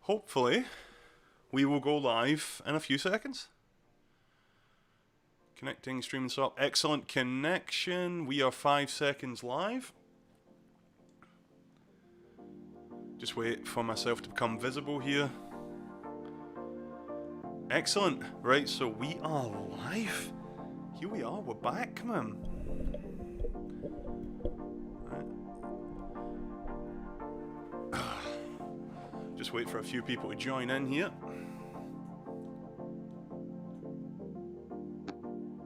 Hopefully, we will go live in a few seconds. Connecting, streaming stop. Excellent connection. We are 5 seconds live. Just wait for myself to become visible here. Excellent. Right, so we are live. Here we are. We're back. Come on. Just wait for a few people to join in here.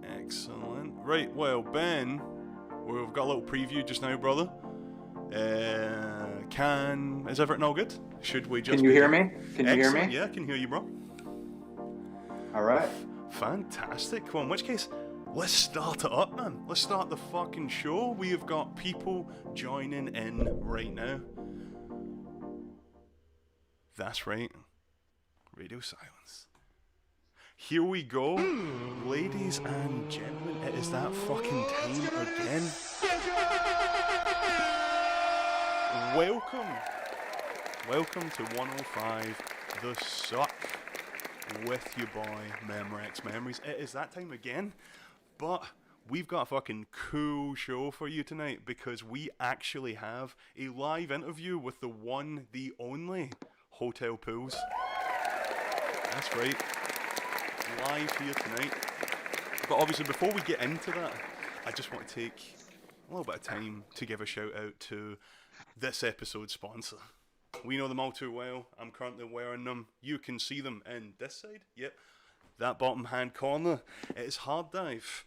Excellent. Right, well, Ben, we've got a little preview just now, brother. Is everything all good? Should we just... Can you hear me? Can you hear me? Yeah, I can hear you, bro. All right. Fantastic. Well, in which case, let's start it up, man. Let's start the fucking show. We have got people joining in right now. That's right. Radio silence. Here we go. Ladies and gentlemen, it is that fucking time again. Welcome to 105 The Succ with your boy Memorex Memories. It is that time again, but we've got a fucking cool show for you tonight because we actually have a live interview with the one, the only Hotel Pools. That's right. Live here tonight. But obviously before we get into that, I just want to take a little bit of time to give a shout out to this episode's sponsor. We know them all too well. I'm currently wearing them. You can see them in this side. Yep. That bottom hand corner. It is Hard Dive.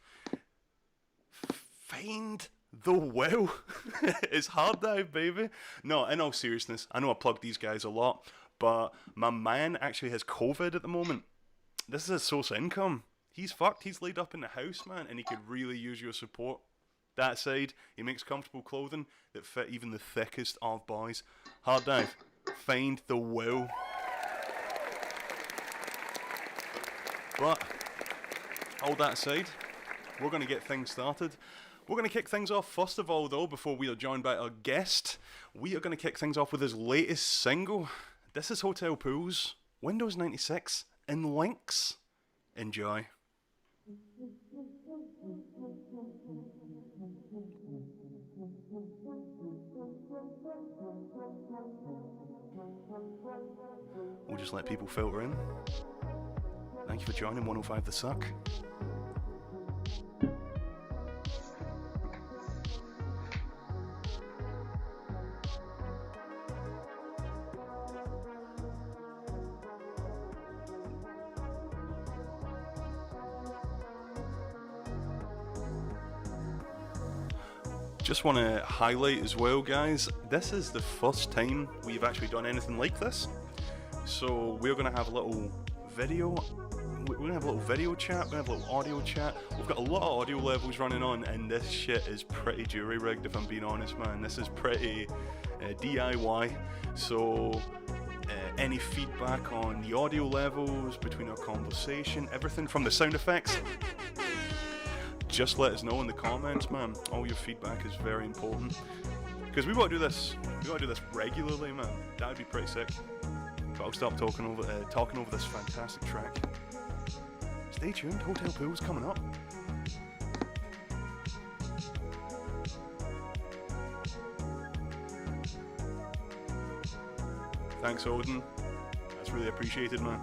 Find the will. It's Hard Dive, baby. No, in all seriousness, I know I plug these guys a lot, but my man actually has COVID at the moment. This is his source of income. He's fucked. He's laid up in the house, man, and he could really use your support. That side, he makes comfortable clothing that fit even the thickest of boys. Hard Dive. Find the will. But, all that aside, we're going to get things started. We're going to kick things off, first of all, though, before we are joined by our guest. We are going to kick things off with his latest single. This is Hotel Pools, Windows 96, in Links. Enjoy. We'll just let people filter in. Thank you for joining 105 The Succ. Just want to highlight as well, guys, this is the first time we've actually done anything like this. So we're going to have a little video. We're going to have a little video chat. We're going to have a little audio chat. We've got a lot of audio levels running on, and this shit is pretty jury-rigged, if I'm being honest, man. This is pretty DIY. So any feedback on the audio levels, between our conversation, everything from the sound effects, just let us know in the comments, man. All your feedback is very important. Because we want to do this. We want to do this regularly, man. That would be pretty sick. But I'll stop talking over this fantastic track. Stay tuned. Hotel Pools coming up. Thanks, Odin. That's really appreciated, man.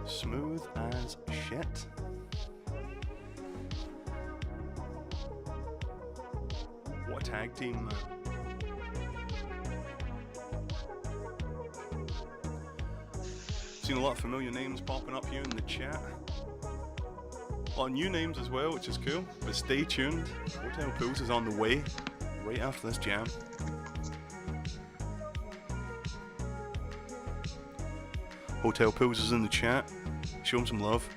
Smooth as shit. What a tag team, man. Seen a lot of familiar names popping up here in the chat. lot of new names as well, which is cool. But stay tuned. Hotel Pools is on the way right after this jam. Hotel Pools is in the chat. Show him some love.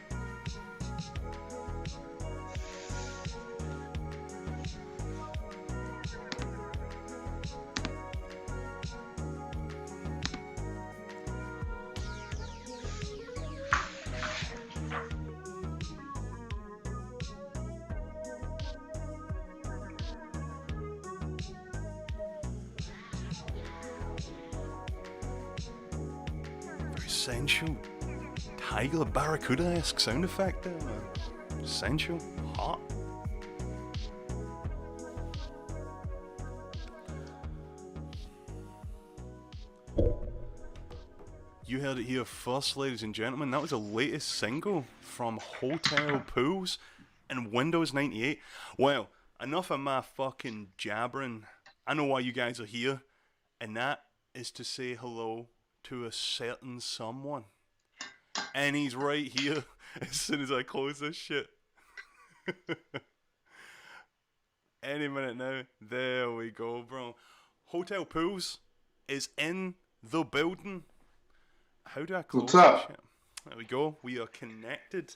Essential. Tiger Barracuda-esque sound effect there, man. Essential. Hot. You heard it here first, ladies and gentlemen. That was the latest single from Hotel Pools and Windows 98. Well, enough of my fucking jabbering. I know why you guys are here, and that is to say hello to a certain someone. And he's right here as soon as I close this shit. Any minute now. There we go, bro. Hotel Pools is in the building. How do I close What's up? this shit? There we go. We are connected.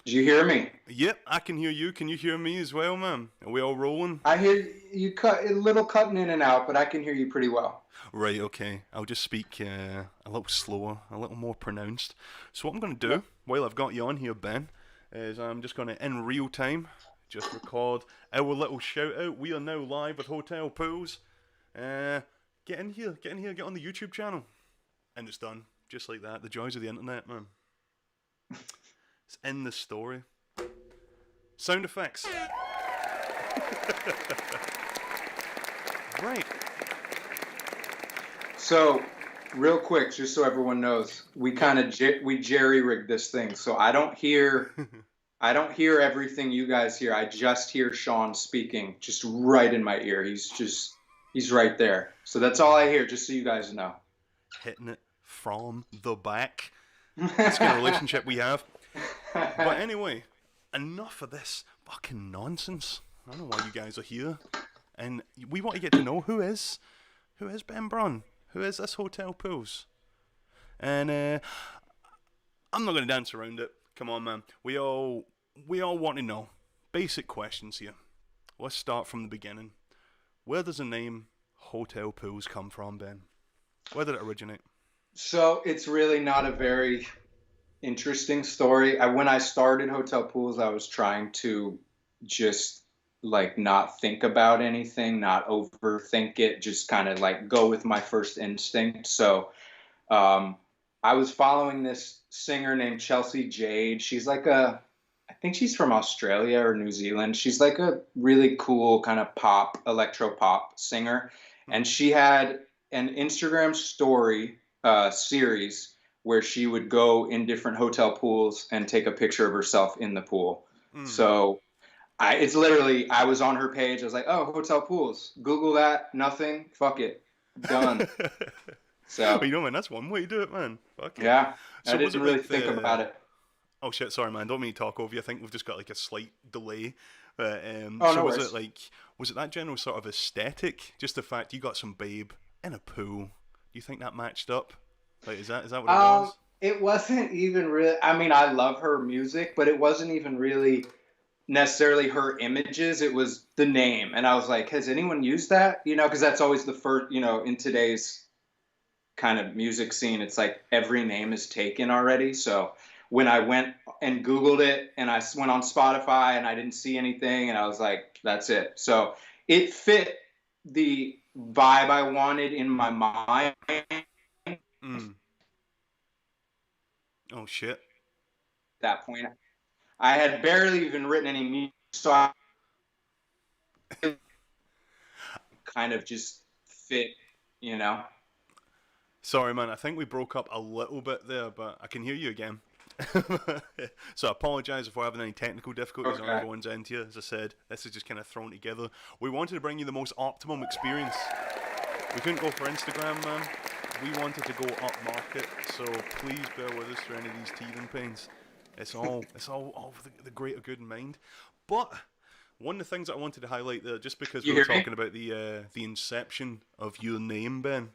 Did you hear me? Yep, I can hear you. Can you hear me as well, man? Are we all rolling? I hear you a little cutting in and out, but I can hear you pretty well. Right, okay. I'll just speak a little slower, a little more pronounced. So what I'm going to do, while I've got you on here, Ben, is I'm just going to, in real time, just record our little shout out. We are now live with Hotel Pools. Get in here, get on the YouTube channel. And it's done. Just like that. The joys of the internet, man. It's in the story. Sound effects. Right. So, real quick, just so everyone knows, we kind of we jerry-rigged this thing. So I don't hear everything you guys hear. I just hear Sean speaking just right in my ear. He's right there. So that's all I hear, just so you guys know. Hitting it from the back. That's the kind of relationship we have. But anyway, enough of this fucking nonsense. I don't know why you guys are here. And we want to get to know who is Ben Brun? Who is this Hotel Pools? And I'm not going to dance around it. Come on, man. We all want to know. Basic questions here. Let's start from the beginning. Where does the name Hotel Pools come from, Ben? Where did it originate? So it's really not a very interesting story. When I started Hotel Pools, I was trying to just like not think about anything, not overthink it, just kind of like go with my first instinct. So I was following this singer named Chelsea Jade. She's like I think she's from Australia or New Zealand. She's like a really cool kind of pop, electro pop singer. And she had an Instagram story series where she would go in different hotel pools and take a picture of herself in the pool. So it's literally, I was on her page. I was like, oh, Hotel Pools. Google that. Nothing. Fuck it. Done. So, well, man, that's one way to do it, man. Fuck it. Yeah. So I didn't really think about it. Oh, shit. Sorry, man. Don't mean to talk over you. I think we've just got like a slight delay. But, no so worries. was it that general sort of aesthetic? Just the fact you got some babe in a pool. Do you think that matched up? Like, is that what it was? It wasn't even really, I mean, I love her music, but it wasn't even really necessarily her images. It was the name. And I was like, has anyone used that? You know, because that's always the first, you know, in today's kind of music scene, it's like every name is taken already. So when I went and Googled it and I went on Spotify and I didn't see anything and I was like, that's it. So it fit the vibe I wanted in my mind. Oh, shit. At that point, I had barely even written any music, so I kind of just fit, you know. Sorry, man. I think we broke up a little bit there, but I can hear you again. So I apologise if we're having any technical difficulties on everyone's end here. As I said, this is just kind of thrown together. We wanted to bring you the most optimum experience. We couldn't go for Instagram, man. We wanted to go up market, so please bear with us through any of these teething pains. It's all for the greater good in mind. But one of the things that I wanted to highlight there, just because You we were hear me? talking about the inception of your name, Ben,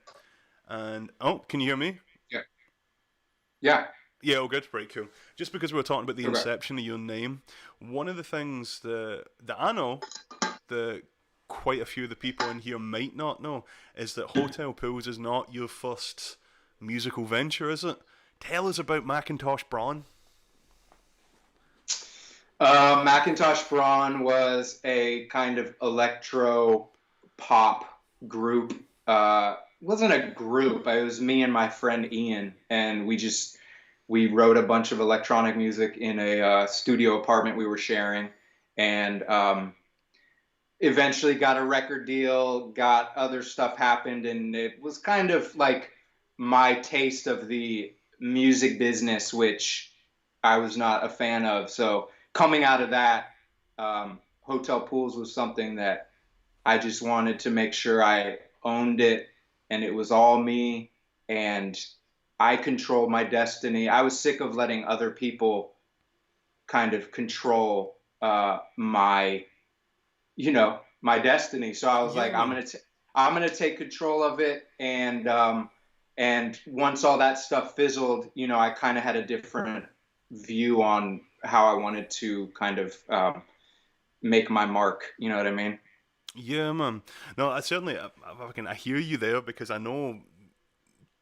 and oh, can you hear me? Yeah. Yeah. Yeah, all good, right, cool. Just because we were talking about the Okay. inception of your name, one of the things that I know that quite a few of the people in here might not know is that Hotel Pools is not your first musical venture, is it? Tell us about Macintosh Braun. Macintosh Braun was a kind of electro pop group. It wasn't a group. It was me and my friend Ian, and we wrote a bunch of electronic music in a studio apartment we were sharing, and eventually got a record deal. Got other stuff happened, and it was kind of like my taste of the music business, which I was not a fan of. So coming out of that, hotel pools was something that I just wanted to make sure I owned it and it was all me and I controlled my destiny. I was sick of letting other people kind of control my destiny. So I was Yeah, like, man. I'm gonna take control of it, and once all that stuff fizzled, I kind of had a different view on how I wanted to kind of make my mark. You know what I mean? Yeah, man. No, I certainly, I hear you there because I know,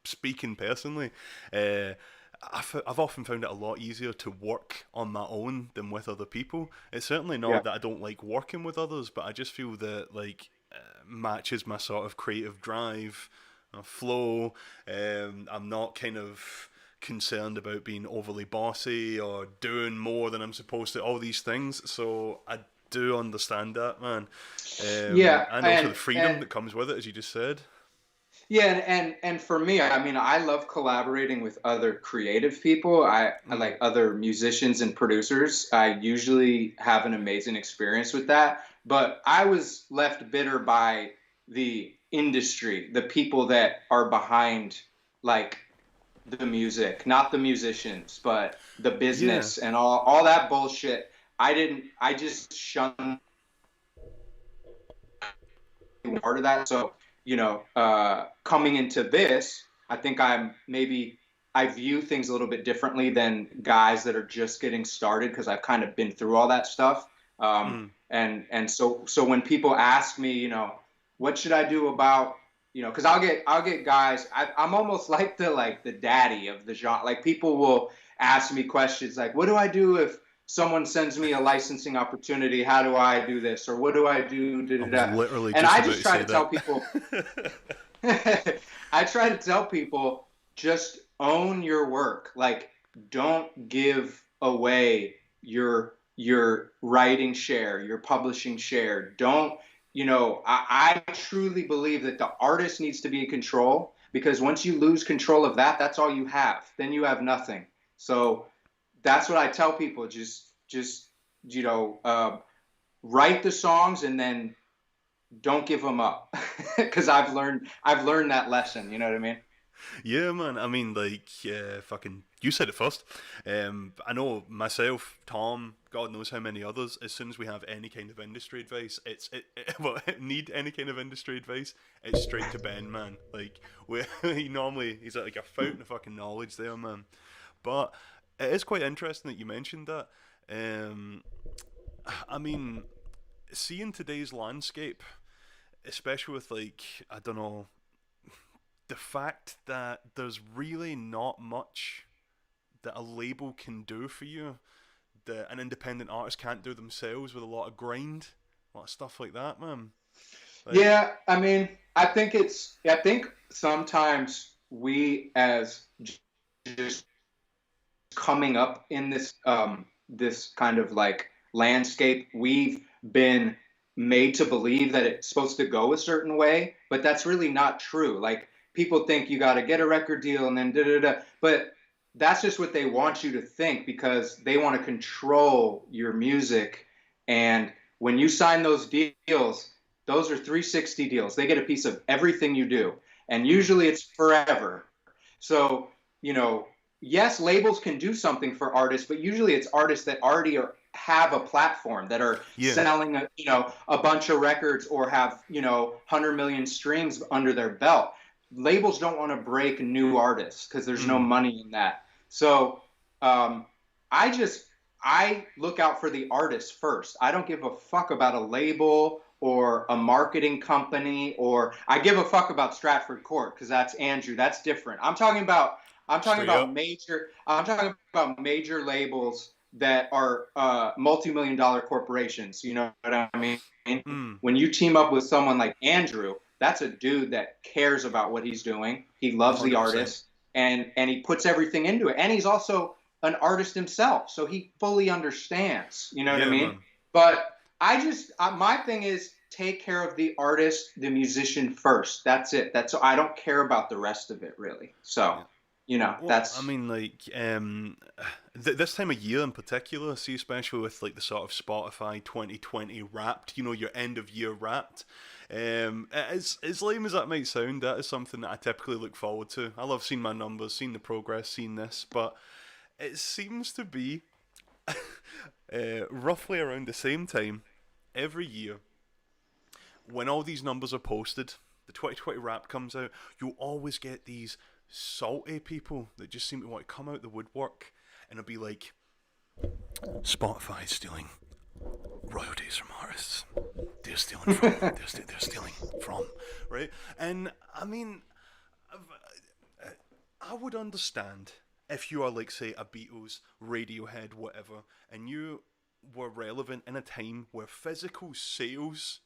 speaking personally, uh, I've often found it a lot easier to work on my own than with other people. It's certainly Yeah. not that I don't like working with others, but I just feel that matches my sort of creative drive, flow. I'm not kind of concerned about being overly bossy or doing more than I'm supposed to. All these things, so I do understand that, man, Yeah, and also the and freedom and that comes with it, as you just said. yeah, and for me, I mean, I love collaborating with other creative people. I Mm. like other musicians and producers. I usually have an amazing experience with that. But I was left bitter by the industry, the people that are behind like the music, not the musicians, but the Yeah, business and all that bullshit. I just shunned part of that. So, coming into this, I think I view things a little bit differently than guys that are just getting started because I've kind of been through all that stuff. mm. And so when people ask me, what should I do about, because I'll get guys. I'm almost like the daddy of the genre. Like people will ask me questions like, what do I do if someone sends me a licensing opportunity? How do I do this? Or what do I do? Da, I da, was da. literally And just I about just to try say to tell that. people, I try to tell people just own your work. Like, don't give away your writing share, your publishing share. Don't, I truly believe that the artist needs to be in control because once you lose control of that, that's all you have. Then you have nothing. So that's what I tell people. Just you know, write the songs and then don't give them up because I've learned that lesson. You know what I mean? Yeah, man. I mean, fucking, you said it first. I know myself, Tom, God knows how many others. As soon as we have any kind of industry advice, well, need any kind of industry advice, it's straight to Ben, man. Like he's like a fountain of fucking knowledge there, man. But it is quite interesting that you mentioned that. Um, I mean, seeing today's landscape, especially with I don't know, the fact that there's really not much that a label can do for you that an independent artist can't do themselves with a lot of grind, a lot of stuff like that, man. Like, Yeah, I mean, I think sometimes we as just coming up in this kind of like landscape, we've been made to believe that it's supposed to go a certain way, but that's really not true. Like people think you got to get a record deal and then da da da, but that's just what they want you to think because they want to control your music. And when you sign those deals, those are 360 deals. They get a piece of everything you do, and mm, usually it's forever. So, you know, yes, labels can do something for artists, but usually it's artists that already have a platform, that are Yeah. selling a bunch of records, or have 100 million streams under their belt. Labels don't want to break new artists because there's no Mm. money in that. So um, I just I look out for the artist first. I don't give a fuck about a label or a marketing company, or I give a fuck about Stratford Court because that's Andrew. That's different. Straight up. I'm talking about major labels that are multi-million dollar corporations. You know what I mean? Mm. When you team up with someone like Andrew, that's a dude that cares about what he's doing. He loves the 100%. artist, and he puts everything into it. And he's also an artist himself, so he fully understands. You know what I Yeah, mean? man. But my thing is take care of the artist, the musician first. That's it. That's I don't care about the rest of it really. So, Yeah. Well, I that's mean, like, this time of year in particular, see, especially with like the sort of Spotify 2020 Wrapped, your end of year Wrapped. As lame as that might sound, that is something that I typically look forward to. I love seeing my numbers, seeing the progress, seeing this, but it seems to be roughly around the same time every year when all these numbers are posted, the 2020 Wrap comes out, you'll always get these salty people that just seem to want to come out the woodwork and it'll be like, Spotify's stealing royalties from artists. They're stealing from. They're stealing from. Right? And I mean, I would understand if you are like, say, a Beatles, Radiohead, whatever, and you were relevant in a time where physical sales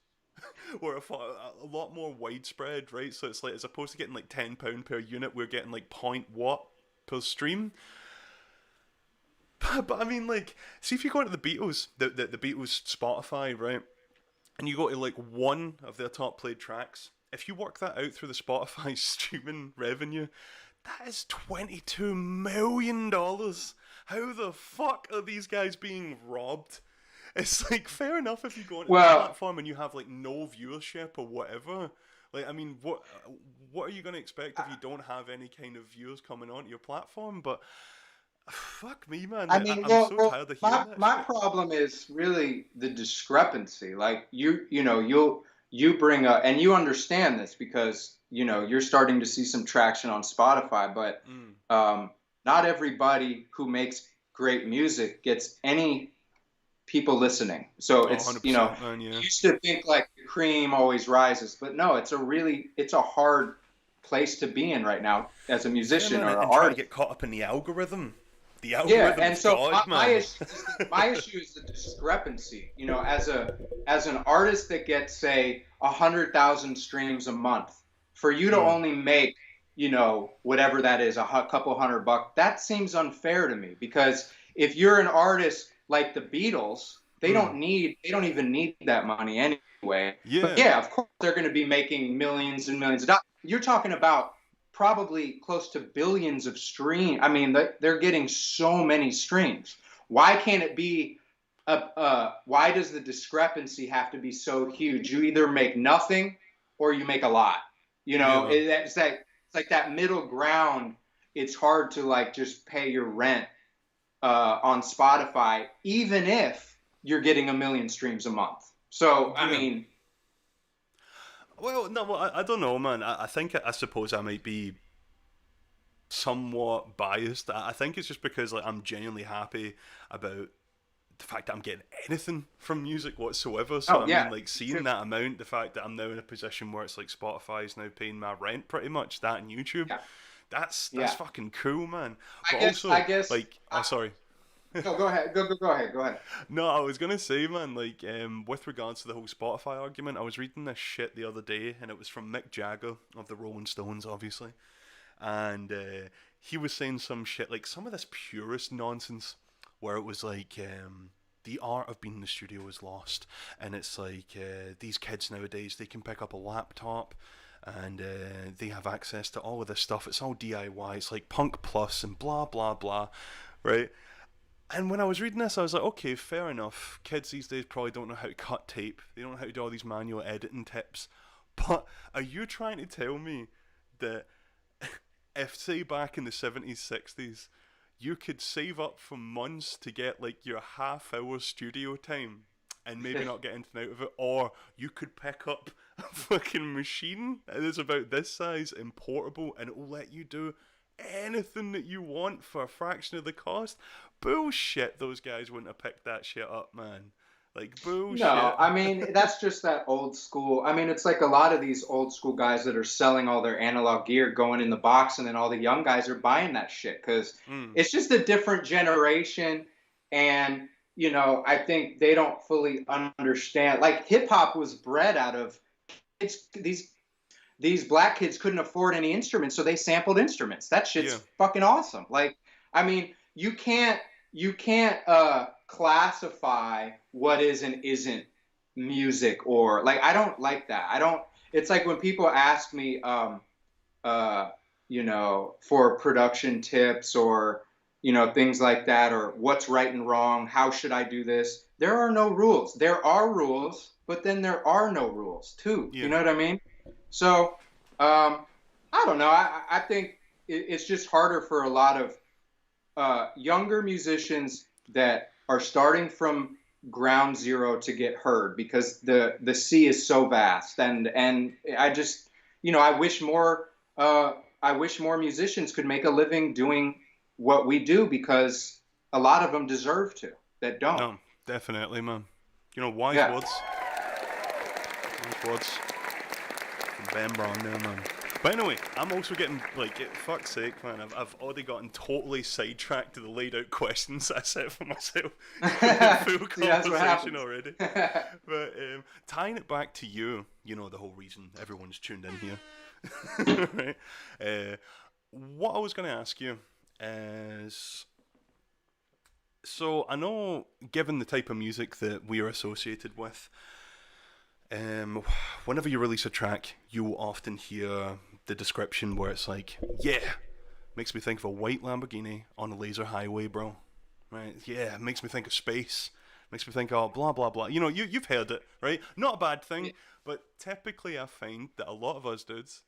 were a lot more widespread, right? So it's like, as opposed to getting like £10 per unit, we're getting like point what per stream. But I mean, like, see if you go into the Beatles, the Beatles Spotify, right? And you go to like one of their top played tracks. If you work that out through the Spotify streaming revenue, that is $22 million. How the fuck are these guys being robbed? It's like, fair enough if you go into the well, platform and you have like no viewership or whatever. Like, I mean, what are you gonna expect if you don't have any kind of viewers coming onto your platform? But fuck me, man. I Like, mean, I'm so tired of hearing that my shit. problem is really the discrepancy. Like you bring up, and you understand this because you're starting to see some traction on Spotify, but Mm. um, not everybody who makes great music gets any people listening. So Oh, it's 100%, man. you Yeah. used to think like the cream always rises, but no, it's a hard place to be in right now as a Yeah, musician man, or an and try to artist. get caught up in the algorithm. The Yeah, algorithm and is so God, man. my issue is the discrepancy. As an artist that gets say 100,000 streams a month, for you to Mm. only make whatever that is, couple $100, that seems unfair to me because if you're an artist like the Beatles, Mm. they don't even need that money anyway. But Yeah. yeah, of course they're going to be making millions and millions of dollars. You're talking about probably close to billions of streams. I mean, they're getting so many streams. Why can't it be? Why does the discrepancy have to be so huge? You either make nothing or you make a lot. Yeah, man. It's like that middle ground. It's hard to like just pay your rent on Spotify, even if you're getting 1 million streams a month. So I Yeah. mean, Well, no, well, I don't know, man. I think, I suppose I might be somewhat biased. I think it's just because like I'm genuinely happy about the fact that I'm getting anything from music whatsoever. So oh I mean, yeah, like me too. seeing that amount, the fact that I'm now in a position where it's like Spotify is now paying my rent pretty much, that and YouTube, Yeah, that's yeah. fucking cool, man. But I also, guess. like, oh, sorry. No, go ahead. Go ahead. Go ahead. No, I was gonna say, man, like, with regards to the whole Spotify argument, I was reading this shit the other day, and it was from Mick Jagger of the Rolling Stones, obviously, and he was saying some shit, like some of this purist nonsense, where it was like, the art of being in the studio is lost, and it's like these kids nowadays, they can pick up a laptop. And they have access to all of this stuff. It's all DIY. It's like Punk Plus and blah blah blah, right? And when I was reading this, I was like, okay, fair enough. Kids these days probably don't know how to cut tape. They don't know how to do all these manual editing tips. But are you trying to tell me that if, say, back in the 70s, 60s, you could save up for months to get like your half-hour studio time and maybe not get anything out of it, or you could pick up a fucking machine that is about this size and portable, and it will let you do anything that you want for a fraction of the cost. Bullshit, those guys wouldn't have picked that shit up, man. Like, No, bullshit. I mean, that's just that old school. I mean, it's like a lot of these old school guys that are selling all their analog gear going in the box, and then all the young guys are buying that shit because Mm, it's just a different generation. And, I think they don't fully understand. Like, hip hop was bred out of it's these black kids couldn't afford any instruments, so they sampled instruments. That yeah, shit's fucking awesome. Like, I mean, you can't classify what is and isn't music, or like, I don't like that. I don't. It's like when people ask me, uh, for production tips, or things like that, or what's right and wrong, how should I do this? There are no rules. There are rules, but then there are no rules too. You yeah. know what I mean? So, I don't know. I think it's just harder for a lot of younger musicians that are starting from ground zero to get heard, because the sea is so vast. And I just, I wish more musicians could make a living doing what we do, because a lot of them deserve to that don't. No, definitely, man. Wise Yeah. words. Wise words. From Ben Brown there, man. But anyway, I'm also getting, like, fuck's sake, man, I've already gotten totally sidetracked to the laid out questions I set for myself during the full See, that's what conversation happens. already. But tying it back to you, the whole reason everyone's tuned in here, right? What I was going to ask you is, so I know, given the type of music that we are associated with, whenever you release a track, you will often hear the description where it's like, yeah, makes me think of a white Lamborghini on a laser highway, bro. Right? Yeah, it makes me think of space. Makes me think of blah blah blah. You've heard it, right? Not a bad thing, but typically I find that a lot of us dudes,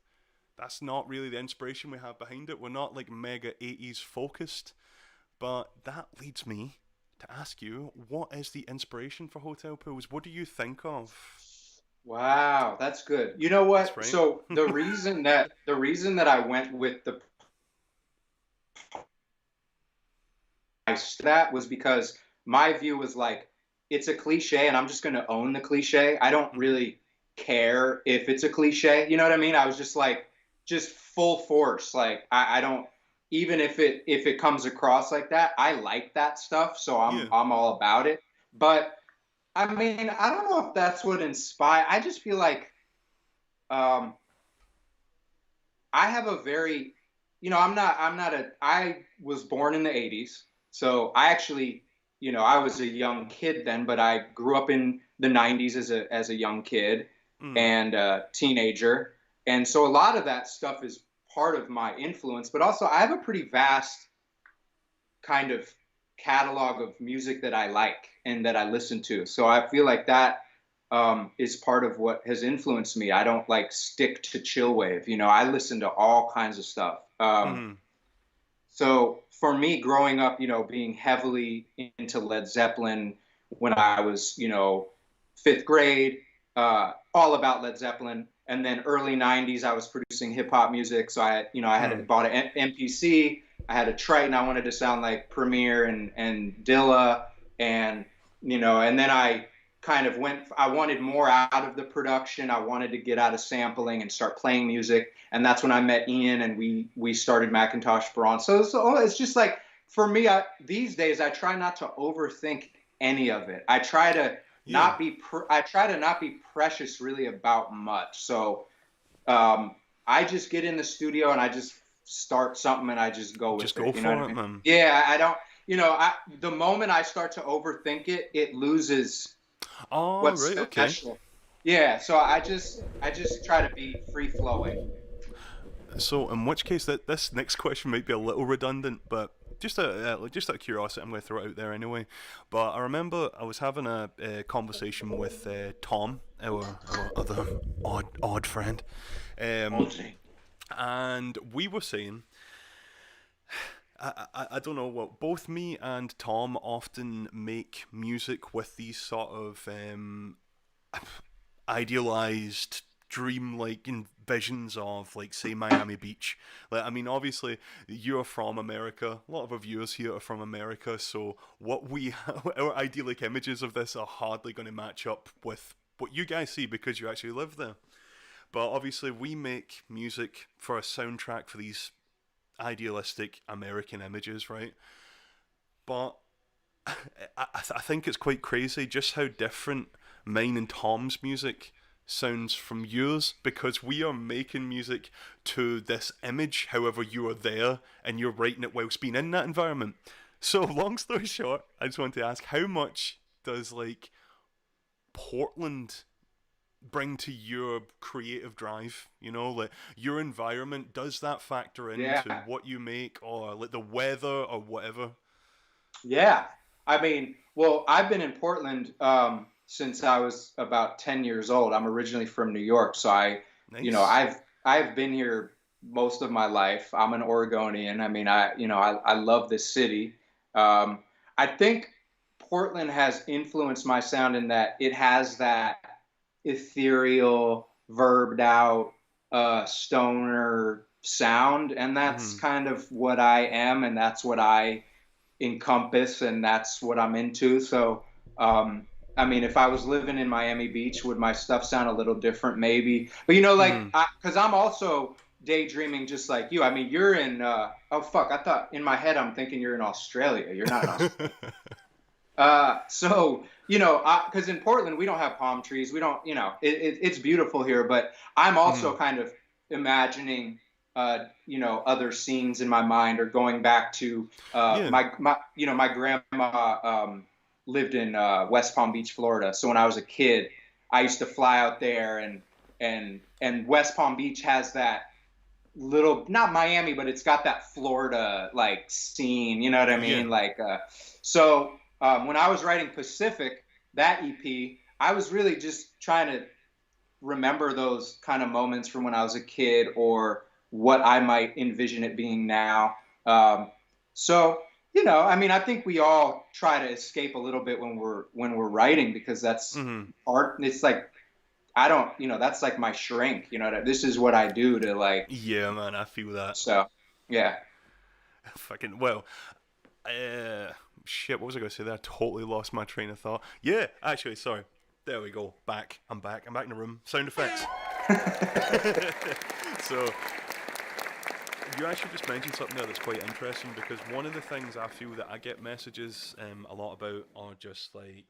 that's not really the inspiration we have behind it. We're not like mega 80s focused. But that leads me to ask you, what is the inspiration for Hotel Pools? What do you think of? Wow, that's good. You know That's what? right. So the reason that I went with the that was because my view was like, it's a cliche and I'm just going to own the cliche. I don't Mm-hmm. really care if it's a cliche. You know what I mean? I was just like, just full force. Like, I don't, even if it comes across like that, I like that stuff, so I'm Yeah. I'm all about it. But I mean, I don't know if that's what inspired. I just feel like, um, I have a very, I was born in the 80s. So I actually, I was a young kid then, but I grew up in the 90s as a young kid Mm. and teenager. And so a lot of that stuff is part of my influence, but also I have a pretty vast kind of catalog of music that I like and that I listen to. So I feel like that is part of what has influenced me. I don't like stick to chill wave. I listen to all kinds of stuff. Mm. So for me, growing up, being heavily into Led Zeppelin when I was, fifth grade, all about Led Zeppelin. And then early 90s, I was producing hip hop music. So I Mm. had bought an MPC. I had a Triton. I wanted to sound like Premier and Dilla. And, and then I kind of I wanted more out of the production. I wanted to get out of sampling and start playing music. And that's when I met Ian, and we started Macintosh Braun. So it's just like, for me, these days I try not to overthink any of it. Yeah. I try to not be precious really about much. So I just get in the studio and I just start something and I just go Just with go it. You know what for I it, mean? man. Yeah, I don't. The moment I start to overthink it, it loses Oh, what's right, okay. special. Yeah, so I just try to be free flowing. So, in which case, that this next question might be a little redundant, but just out of curiosity, I'm going to throw it out there anyway. But I remember I was having a conversation with Tom, our other odd friend, um, Audrey. and we were saying, I don't know what both me and Tom often make music with these sort of idealized dream-like visions of, like, say, Miami Beach. Like, I mean, obviously you're from America, a lot of our viewers here are from America, so what we our idyllic images of this are hardly going to match up with what you guys see because you actually live there. But obviously we make music for a soundtrack for these idealistic American images, right? But I think it's quite crazy just how different mine and Tom's music sounds from yours, because we are making music to this image. However, you are there and you're writing it whilst being in that environment. So, long story short, I just want to ask, how much does, like, Portland bring to your creative drive? You know, like, your environment, does that factor into Yeah. what you make, or like the weather or whatever? Yeah. I mean, well, I've been in Portland since I was about 10 years old. I'm originally from New York, so Nice. I've been here most of my life. I'm an Oregonian. I mean, I love this city. Um, I think Portland has influenced my sound in that it has that ethereal, verbed out, stoner sound, and that's Hmm. kind of what I am, and that's what I encompass, and that's what I'm into. So, I mean, if I was living in Miami Beach, would my stuff sound a little different? Maybe. But like, Hmm. because I'm also daydreaming just like you. I mean, you're in, oh, fuck. I thought in my head, I'm thinking you're in Australia. You're not in Australia. So, because in Portland, we don't have palm trees. We don't, it's beautiful here, but I'm Hmm. also kind of imagining, other scenes in my mind, or going back to Yeah. my grandma lived in West Palm Beach, Florida. So when I was a kid, I used to fly out there, and West Palm Beach has that little, not Miami, but it's got that Florida like scene. You know what I Yeah. mean? Like, so when I was writing Pacific, that EP, I was really just trying to remember those kind of moments from when I was a kid, or what I might envision it being now. Um, so I mean, I think we all try to escape a little bit when we're writing, because that's Hmm. art. It's like, I don't, that's like my shrink. This is what I do to, like, Yeah, man, I feel that. so yeah. Fucking well. Uh, Shit. What was I going to say there? I totally lost my train of thought. Yeah, actually, sorry. There we go. Back. I'm back. I'm back in the room. Sound effects. So you actually just mentioned something there that's quite interesting, because one of the things I feel that I get messages a lot about are just like,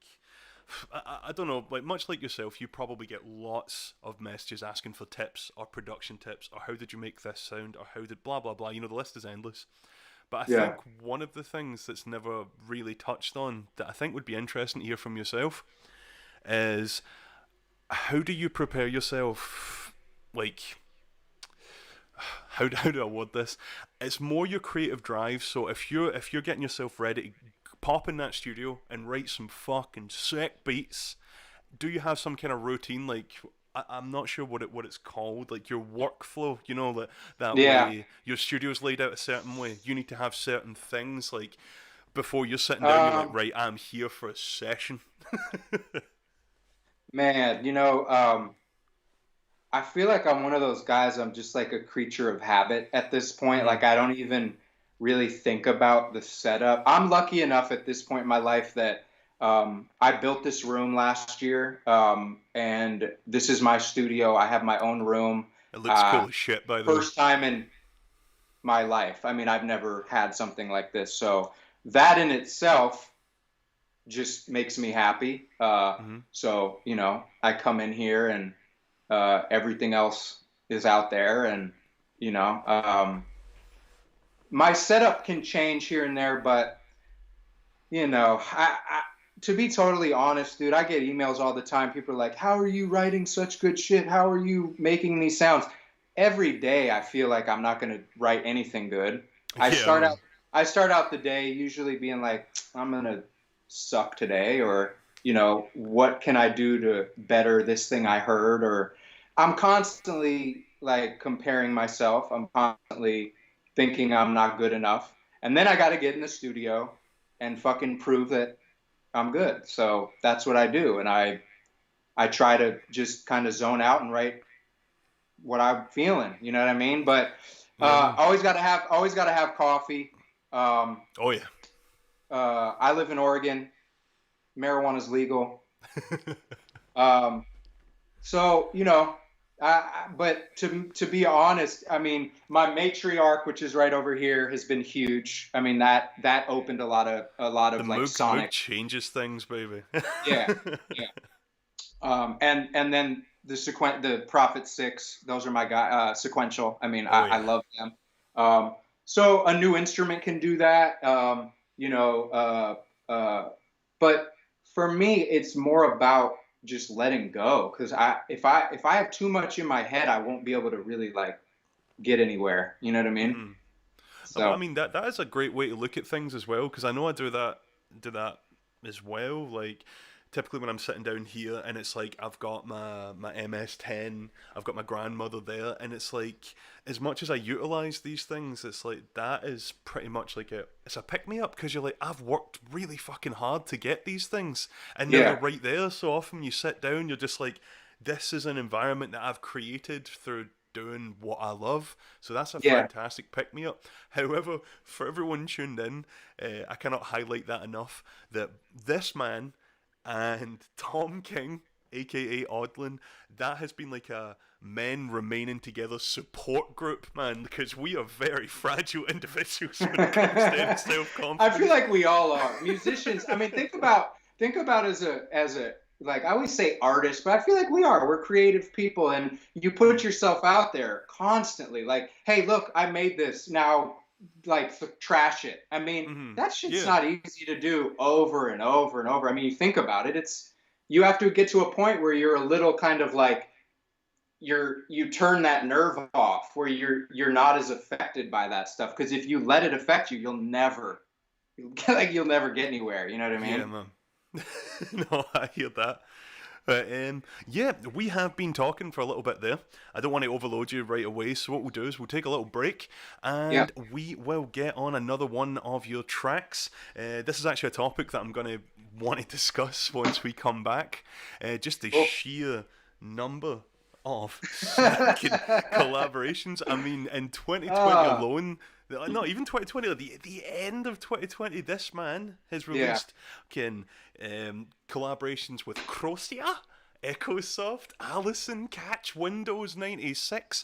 I don't know, like, much like yourself, you probably get lots of messages asking for tips or production tips, or how did you make this sound, or how did blah blah blah. You know, the list is endless. But I Yeah. think one of the things that's never really touched on that I think would be interesting to hear from yourself is, how do you prepare yourself? Like, how do I word this? It's more your creative drive. So if you're getting yourself ready to pop in that studio and write some fucking sick beats, do you have some kind of routine? Like, I'm not sure what it's called. Like, your workflow. You know, that Yeah. way your studio's laid out a certain way. You need to have certain things, like, before you're sitting down. You're like, Um, right, I'm here for a session. Man, I feel like I'm one of those guys. I'm just like a creature of habit at this point. Hmm. Like, I don't even really think about the setup. I'm lucky enough at this point in my life that I built this room last year, and this is my studio. I have my own room. It looks Uh, cool as shit, by the way. First time in my life. I mean, I've never had something like this. So that in itself just makes me happy. Hmm. So, I come in here, and everything else is out there, and my setup can change here and there, but to be totally honest, dude, I get emails all the time. People are like, "How are you writing such good shit? How are you making these sounds?" Every day, I feel like I'm not going to write anything good. I Yeah, start man. out, I start out the day usually being like, "I'm gonna suck today," or "What can I do to better this thing I heard?" Or I'm constantly like comparing myself. I'm constantly thinking I'm not good enough. And then I got to get in the studio and fucking prove that I'm good. So that's what I do. And I try to just kind of zone out and write what I'm feeling. You know what I mean? But Yeah, man. always gotta have coffee. Oh yeah. I live in Oregon. Marijuana's legal. Um, so but to be honest, I mean, my matriarch, which is right over here, has been huge. I mean, that opened a lot The of like Moog sonic. changes things, baby. Yeah, yeah. And then the Prophet Six, those are my guy sequential. I mean, Oh I yeah. love them. So a new instrument can do that. But for me, it's more about just letting go. Because if I have too much in my head, I won't be able to really like get anywhere. You know what I mean? Hmm. No, but I So mean that is a great way to look at things as well, because I know I do that as well. Like typically when I'm sitting down here and it's like I've got my MS-10, I've got my grandmother there, and it's like as much as I utilize these things, it's like that is pretty much like it's a pick me up, because you're like, I've worked really fucking hard to get these things, and now they're yeah, right there. So often you sit down, you're just like, this is an environment that I've created through doing what I love. So that's a yeah. fantastic pick me up. However, for everyone tuned in, I cannot highlight that enough that this man and Tom King, aka Odlin, that has been like a men remaining together support group, man, because we are very fragile individuals when it comes to any self I feel confidence. like we all are musicians. I mean, think about as a like I always say artist, but I feel like we are. We're creative people, and you put yourself out there constantly. Like, hey, look, I made this. Now, like, trash it. I mean, Mm-hmm. that shit's Yeah. not easy to do over and over and over. I mean, you think about it. You have to get to a point where you're a little kind of like you turn that nerve off where you're not as affected by that stuff, because if you let it affect you, you'll never get anywhere. You know what I Yeah, mean? man. No, I hear that. But yeah, we have been talking for a little bit there. I don't want to overload you right away, so what we'll do is we'll take a little break, Yeah. and we will get on another one of your tracks. This is actually a topic that I'm going to want to discuss once we come back. Just the Cool. sheer number of smacking collaborations. I mean, in 2020 Ah, alone, not even 2020, the end of 2020, this man has yeah. released collaborations with Crocia, Echosoft, Allison, Catch, Windows 96,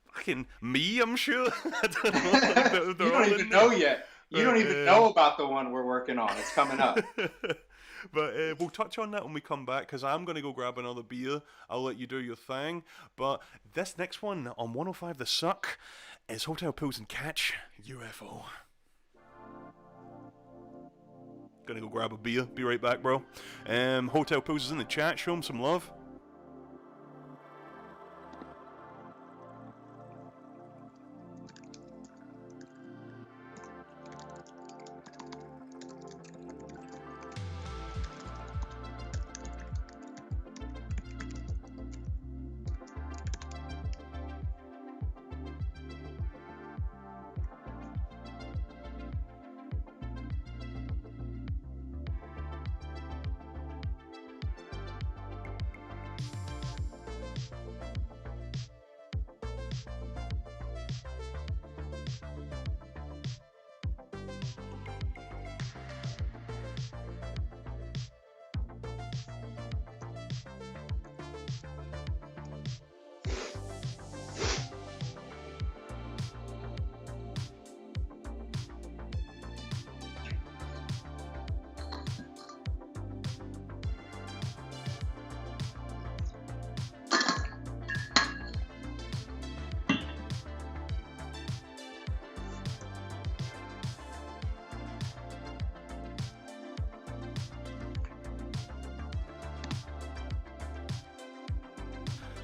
fucking me, I'm sure. I don't know, like they're You don't all even in there. know yet. You don't even But know about the one we're working on. It's coming up. but we'll touch on that when we come back, because I'm going to go grab another beer. I'll let you do your thing. But this next one on 105 The Succ is Hotel Pools and Catch UFO. Gonna go grab a beer. Be right back, bro. Hotel Pools is in the chat. Show him some love.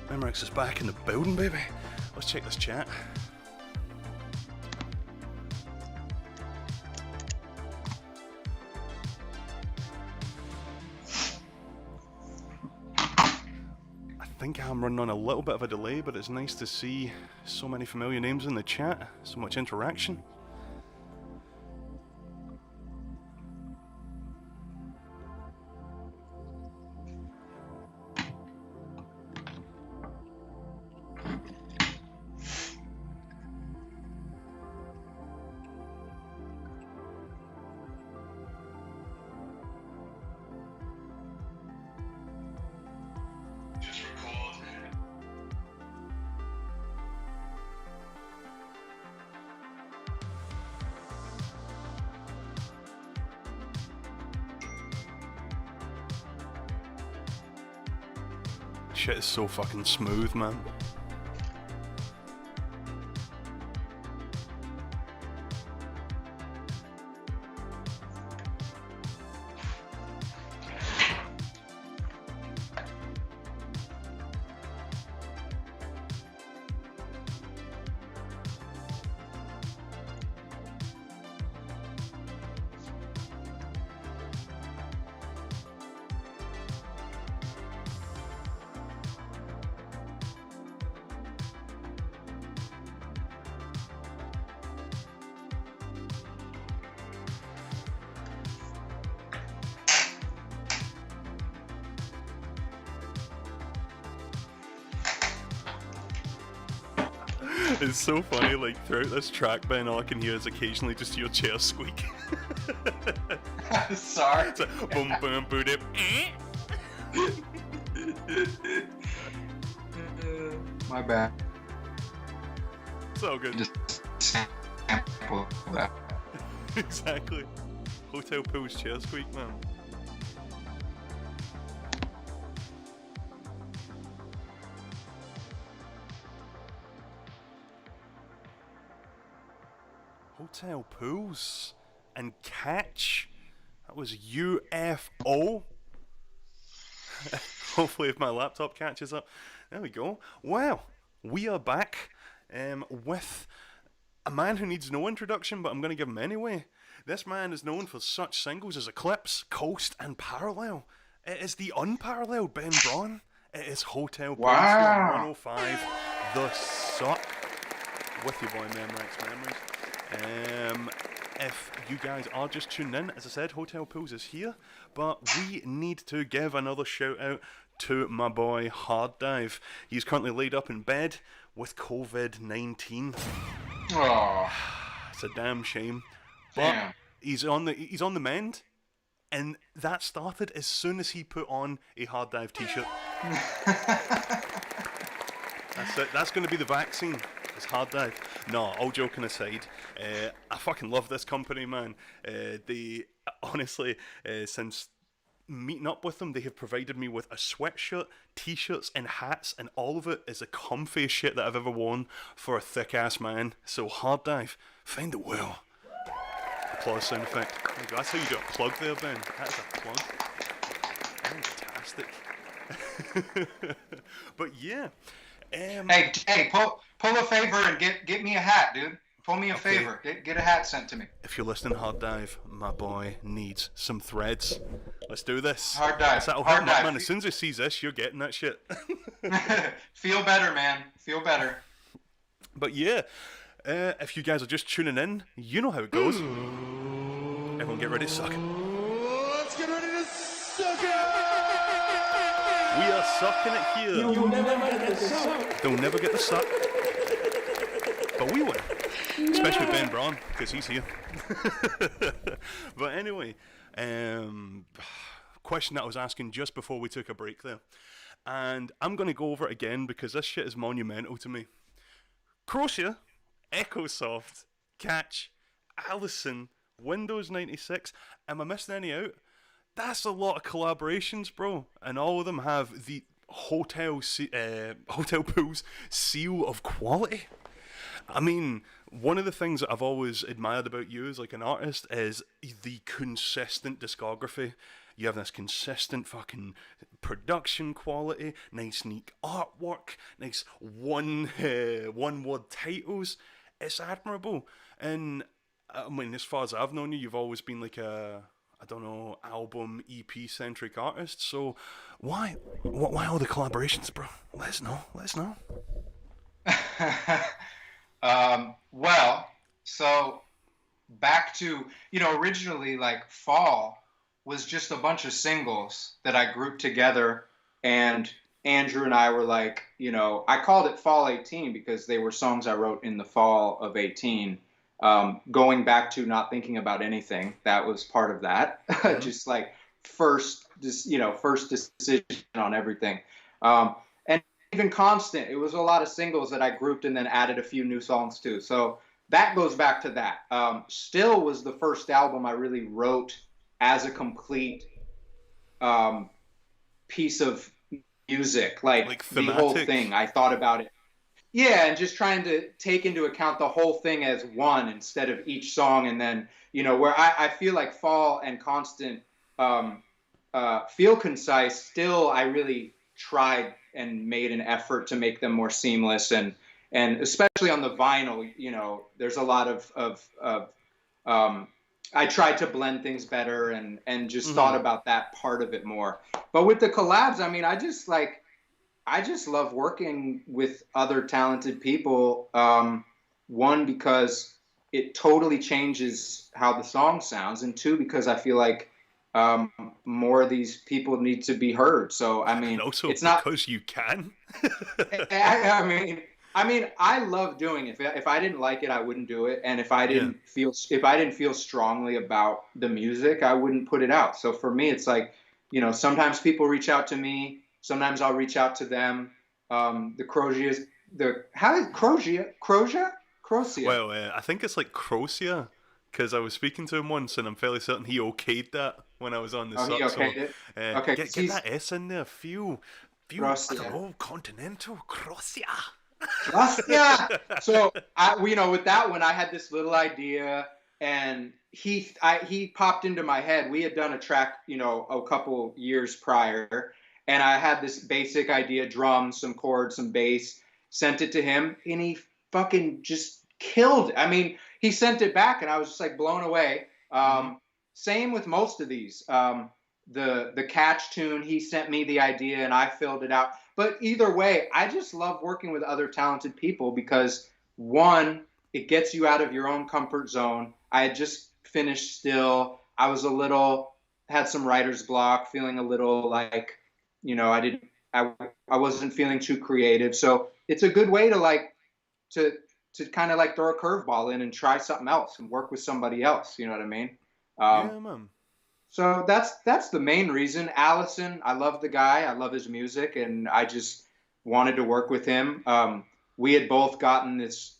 Memorex is back in the building, baby. Let's check this chat. I think I'm running on a little bit of a delay, but it's nice to see so many familiar names in the chat, so much interaction. Just record. Shit is so fucking smooth, man. It's so funny, like, throughout this track, Ben, all I can hear is occasionally just your chair squeak. Sorry. It's like, boom, boom, boom, dip. My bad. It's all good. Just sample that. Exactly. Hotel Pool's chair squeak, man. Hotel Pools and Catch. That was UFO. Hopefully if my laptop catches up. There we go. Well, we are back with a man who needs no introduction, but I'm going to give him anyway. This man is known for such singles as Eclipse, Coast, and Parallel. It is the unparalleled Ben Braun. It is Hotel Pools Wow. 105, The Succ, with your boy Memorex Memories. If you guys are just tuning in, as I said, Hotel Pools is here, but we need to give another shout out to my boy Hard Dive. He's currently laid up in bed with COVID-19. Oh, It's a damn shame, but damn. he's on the mend, and that started as soon as he put on a Hard Dive t-shirt. That's it. That's going to be the vaccine. It's Hard Dive. No, all joking aside, I fucking love this company, man. They honestly, since meeting up with them, they have provided me with a sweatshirt, t-shirts, and hats, and all of it is the comfiest shit that I've ever worn for a thick ass man. So Hard Dive, find the will. Applause sound effect. There you go. That's how you do a plug there, Ben. That is a plug. Fantastic. But yeah. Hey, pull a favor and get me a hat, dude. Pull me a Okay. favor. Get a hat sent to me. If you're listening, Hard Dive, my boy needs some threads. Let's do this. Hard Dive. That'll Hard hit him up, Dive. man. As soon as he sees this, you're getting that shit. Feel better, man. Feel better. But yeah, if you guys are just tuning in, you know how it goes. Everyone get ready to suck. Let's get ready to suck it! We are sucking it here. You'll never get the suck. They'll never get the suck. But we will. Especially Ben Braun, because he's here. But anyway, question that I was asking just before we took a break there. And I'm going to go over it again because this shit is monumental to me. Croatia, EchoSoft, Catch, Allison, Windows 96. Am I missing any out? That's a lot of collaborations, bro. And all of them have the Hotel Pools seal of quality. I mean, one of the things that I've always admired about you as like an artist is the consistent discography. You have this consistent fucking production quality, nice neat artwork, nice one word titles. It's admirable. And I mean, as far as I've known you, you've always been like a, I don't know, album EP centric artist. So why all the collaborations, bro? Let us know. Well, so back to, originally like Fall was just a bunch of singles that I grouped together, and Andrew and I were like, I called it Fall 18 because they were songs I wrote in the fall of 18. Going back to not thinking about anything, that was part of that. Mm-hmm. Just like first decision on everything. And even Constant, it was a lot of singles that I grouped and then added a few new songs too. So that goes back to that. Still was the first album I really wrote as a complete um, piece of music, like Like the whole thematic. thing. I thought about it. Yeah, and just trying to take into account the whole thing as one instead of each song. And then, where I feel like Fall and Constant um, feel concise, still I really tried and made an effort to make them more seamless. And especially on the vinyl, there's a lot of um, I tried to blend things better and just thought Hmm. about that part of it more. But with the collabs, I mean, I just love working with other talented people. One, because it totally changes how the song sounds, and two, because I feel like um, more of these people need to be heard. So, I And mean, also it's not. because you can. I mean, I love doing it. If I didn't like it, I wouldn't do it. And Yeah. if I didn't feel strongly about the music, I wouldn't put it out. So for me, it's like, sometimes people reach out to me. Sometimes I'll reach out to them. The Crozier is how is Crozier? Well, I think it's like Croatia, because I was speaking to him once, and I'm fairly certain he okayed that when I was on the Oh, he Succ. So okayed it. Okay, because get he's that S in there. Feel I don't Crozier. know, continental Croatia. Yeah. So with that one, I had this little idea, and he popped into my head. We had done a track, a couple years prior, and I had this basic idea: drums, some chords, some bass. Sent it to him, and he fucking just killed it. I mean, he sent it back, and I was just like blown away. Hmm. Same with most of these. The catch tune, he sent me the idea, and I filled it out. But either way, I just love working with other talented people because one, it gets you out of your own comfort zone. I had just finished Still. I was had some writer's block, feeling a little like, I didn't, I wasn't feeling too creative. So it's a good way to to kind of like throw a curveball in and try something else and work with somebody else. You know what I mean? Um, Yeah, man. so that's the main reason. Allison, I love the guy. I love his music, and I just wanted to work with him. We had both gotten this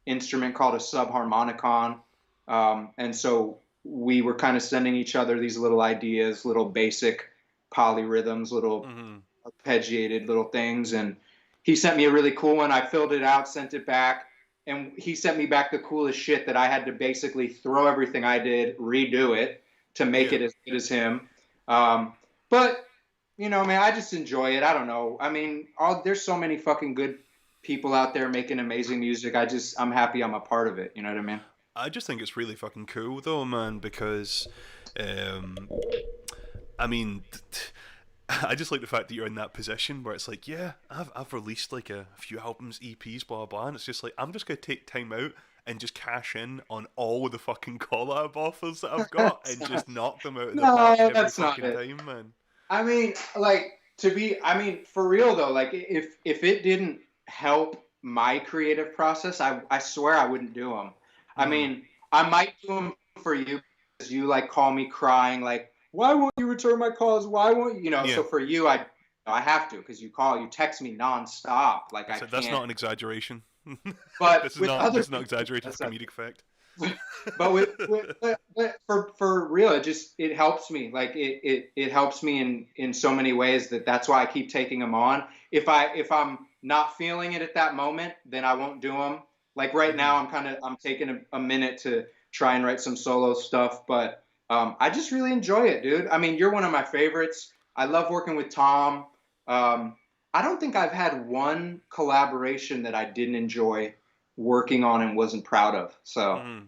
instrument called a subharmonicon, and so we were kind of sending each other these little ideas, little basic polyrhythms, little Hmm. arpeggiated little things. And he sent me a really cool one. I filled it out, sent it back, and he sent me back the coolest shit that I had to basically throw everything I did, redo it to make Yeah. it as good as him. But man, I just enjoy it. I don't know. I mean, there's so many fucking good people out there making amazing music. I'm happy I'm a part of it. You know what I mean? I just think it's really fucking cool, though, man, because, um, I mean, I just like the fact that you're in that position where it's like, yeah, I've released like a few albums, EPs, blah blah, and it's just like I'm just gonna take time out and just cash in on all the fucking collab offers that I've got and just knock them out of the park No, every that's not fucking it. time, man. I mean, I mean, for real though, like if it didn't help my creative process, I swear I wouldn't do them. I Hmm. mean, I might do them for you because you like call me crying, like, why won't you return my calls? Why won't you? Yeah, So for you, I have to because you text me nonstop, like I I said that's can't. not an exaggeration. But this is with not other this is not people, exaggerated for that's not. comedic effect. But but for real, it helps me. Like it helps me in so many ways that's why I keep taking them on. If I'm not feeling it at that moment, then I won't do them. Like right now, Hmm. I'm taking a minute to try and write some solo stuff, but I just really enjoy it, dude. I mean, you're one of my favorites. I love working with Tom. Um, I don't think I've had one collaboration that I didn't enjoy working on and wasn't proud of. So. Hmm.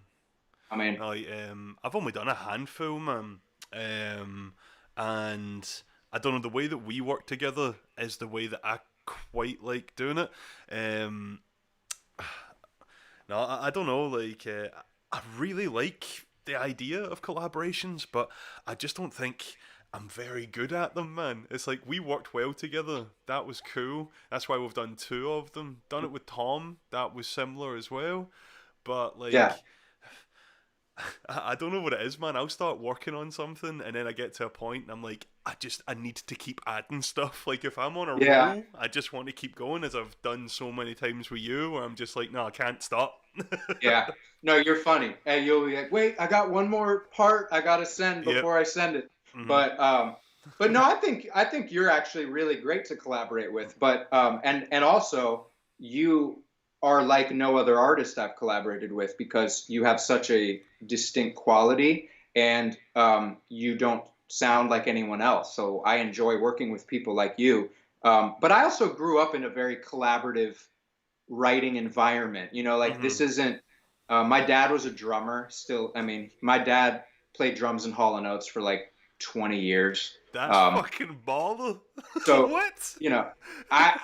I mean, No, I've only done a handful, man. And I don't know, the way that we work together is the way that I quite like doing it. Um, no, I don't know, I really like the idea of collaborations, but I just don't think I'm very good at them, man. It's like we worked well together. That was cool. That's why we've done two of them. Done it with Tom. That was similar as well. But yeah, I don't know what it is, man. I'll start working on something, and then I get to a point, and I'm like, I need to keep adding stuff. Like if I'm on a Yeah. roll, I just want to keep going, as I've done so many times with you, where I'm just like, no, I can't stop. Yeah. No, you're funny. And you'll be like, wait, I got one more part I gotta send Yep. before I send it. Hmm. But no, I think you're actually really great to collaborate with. And also you are like no other artist I've collaborated with because you have such a distinct quality and you don't sound like anyone else. So I enjoy working with people like you. But I also grew up in a very collaborative writing environment. Like Hmm. this isn't. My dad was a drummer. Still, I mean, my dad played drums in Hall and Oates for like 20 years. That's Um, fucking baller. so, What? you know, I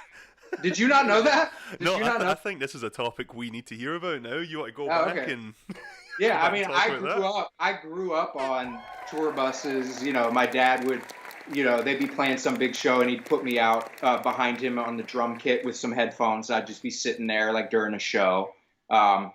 did you not know that? Did No, you not I know? think this is a topic we need to hear about now. You want to go Oh, back okay. and go Yeah, I back and mean, talk I about grew that? up. I grew up on tour buses. My dad would, they'd be playing some big show, and he'd put me out behind him on the drum kit with some headphones. I'd just be sitting there like during a show. Um,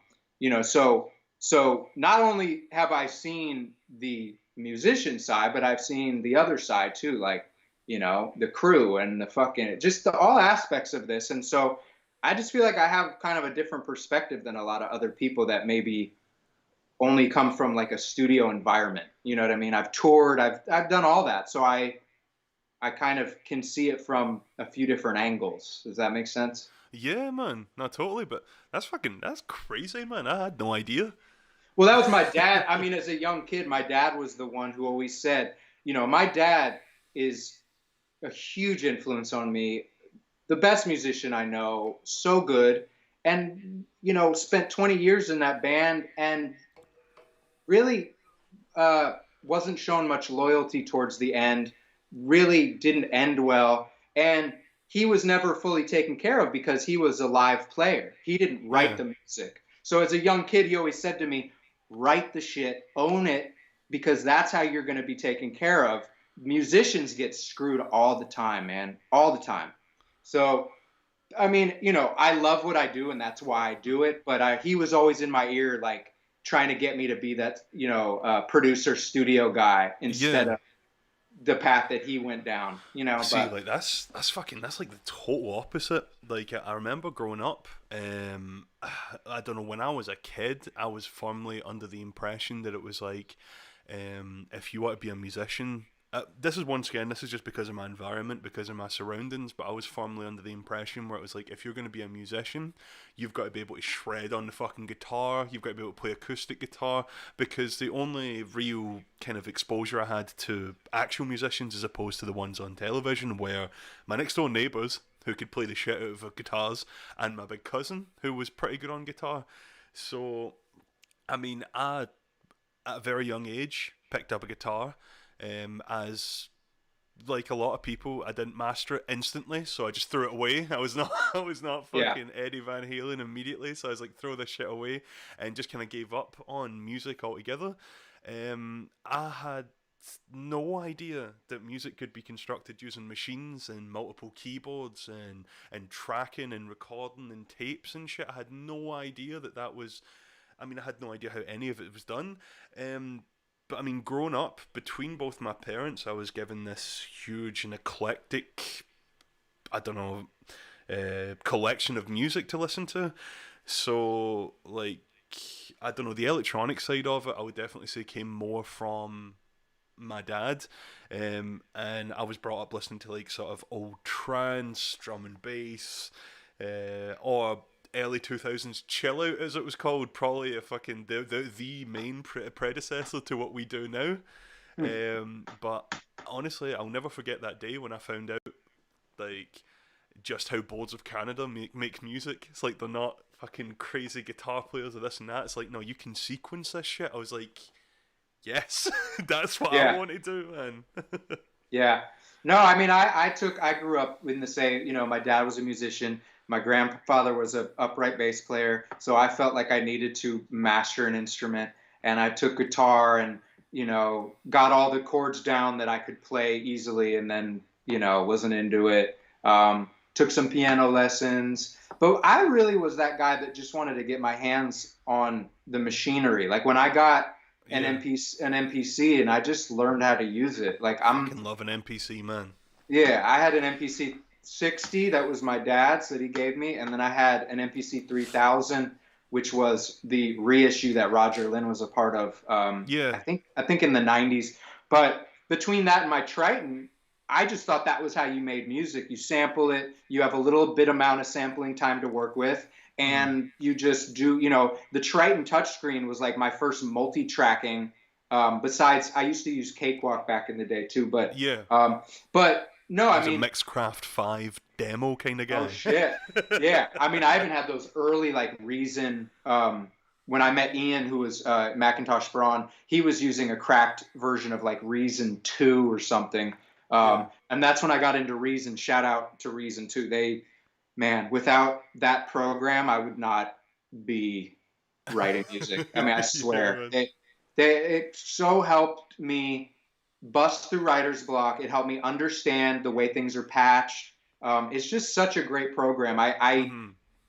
so not only have I seen the musician side, but I've seen the other side too, like the crew and the fucking just all aspects of this. And so I just feel like I have kind of a different perspective than a lot of other people that maybe only come from like a studio environment. You know what I mean? I've toured, I've done all that. So I kind of can see it from a few different angles. Does that make sense? Yeah, man. No, totally. But that's crazy, man. I had no idea. Well, that was my dad. I mean, as a young kid, my dad was the one who always said, my dad is a huge influence on me, the best musician I know, so good, and spent 20 years in that band and really wasn't shown much loyalty towards the end, really didn't end well. And he was never fully taken care of because he was a live player. He didn't write Yeah. the music. So as a young kid, he always said to me, write the shit, own it, because that's how you're going to be taken care of. Musicians get screwed all the time, man, all the time. So, I mean, I love what I do and that's why I do it. But he was always in my ear, like, trying to get me to be that producer studio guy instead Yeah. of the path that he went down. See, But like that's like the total opposite. Like I remember growing up, I don't know, when I was a kid, I was firmly under the impression that it was like, if you want to be a musician, this is once again, this is just because of my environment, because of my surroundings, but I was firmly under the impression where it was like, if you're going to be a musician, you've got to be able to shred on the fucking guitar, you've got to be able to play acoustic guitar, because the only real kind of exposure I had to actual musicians as opposed to the ones on television were my next door neighbours who could play the shit out of guitars and my big cousin who was pretty good on guitar. So, I mean, I at a very young age picked up a guitar. As like a lot of people, I didn't master it instantly, so I just threw it away. I was not I was not yeah, fucking Eddie Van Halen immediately, so I was like, throw this shit away, and just kind of gave up on music altogether. I had no idea that music could be constructed using machines and multiple keyboards and tracking and recording and tapes and shit. I had no idea that was. I mean, I had no idea how any of it was done. But I mean, growing up between both my parents, I was given this huge and eclectic, I don't know, collection of music to listen to. So, like, I don't know, the electronic side of it, I would definitely say came more from my dad. And I was brought up listening to, like, sort of old trance, drum and bass, or early 2000s chill out, as it was called, probably a fucking the main predecessor to what we do now. But honestly, I'll never forget that day when I found out, like, just how Boards of Canada make music. It's like they're not fucking crazy guitar players or this and that. It's like, no, you can sequence this shit. I was like, yes, that's what I yeah, want to do, man. yeah. No, I mean, I grew up in the same. My dad was a musician. My grandfather was a upright bass player, so I felt like I needed to master an instrument, and I took guitar and got all the chords down that I could play easily, and then wasn't into it. Took some piano lessons, but I really was that guy that just wanted to get my hands on the machinery. Like when I got an MPC, and I just learned how to use it. Like I fucking love an MPC, man. yeah, I had an MPC 60 that was my dad's that he gave me, and then I had an MPC 3000, which was the reissue that Roger Lynn was a part of. Yeah. I think in the 90s. But between that and my Triton, I just thought that was how you made music. You sample it, you have a little bit amount of sampling time to work with, and you just do, the Triton touchscreen was like my first multi-tracking. Besides, I used to use Cakewalk back in the day too, but but no, I mean, a Mixcraft 5 demo kind of guy. Oh shit, yeah. I mean, I even had those early like Reason. When I met Ian, who was Macintosh Braun, he was using a cracked version of like Reason 2 or something. And that's when I got into Reason. Shout out to Reason 2. Man, without that program, I would not be writing music. I mean, I swear. It so helped me bust through writer's block. It helped me understand the way things are patched. It's just such a great program.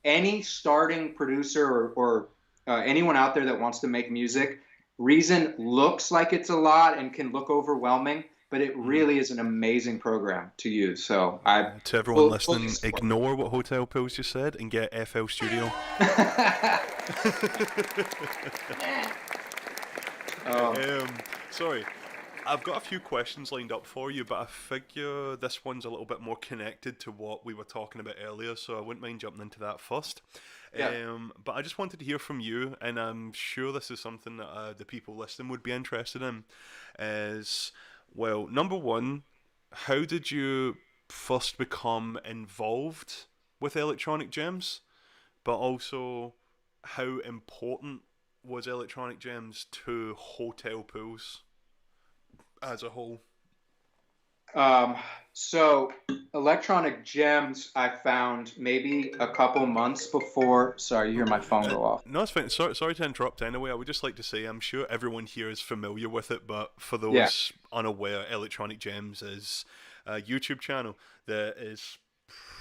Any starting producer or anyone out there that wants to make music, Reason looks like it's a lot and can look overwhelming, but it really is an amazing program to use. So to everyone listening, ignore what Hotel Pills just said and get FL Studio. Sorry, I've got a few questions lined up for you, but I figure this one's a little bit more connected to what we were talking about earlier, so I wouldn't mind jumping into that first. But I just wanted to hear from you, and I'm sure this is something that the people listening would be interested in, is, well, number one, how did you first become involved with Electronic Gems, but also how important was Electronic Gems to Hotel Pools as a whole? So Electronic Gems I found maybe a couple months before. Sorry, you hear my phone go off. No, it's fine. Sorry to interrupt anyway. I would just like to say I'm sure everyone here is familiar with it, but for those unaware, Electronic Gems is a YouTube channel that is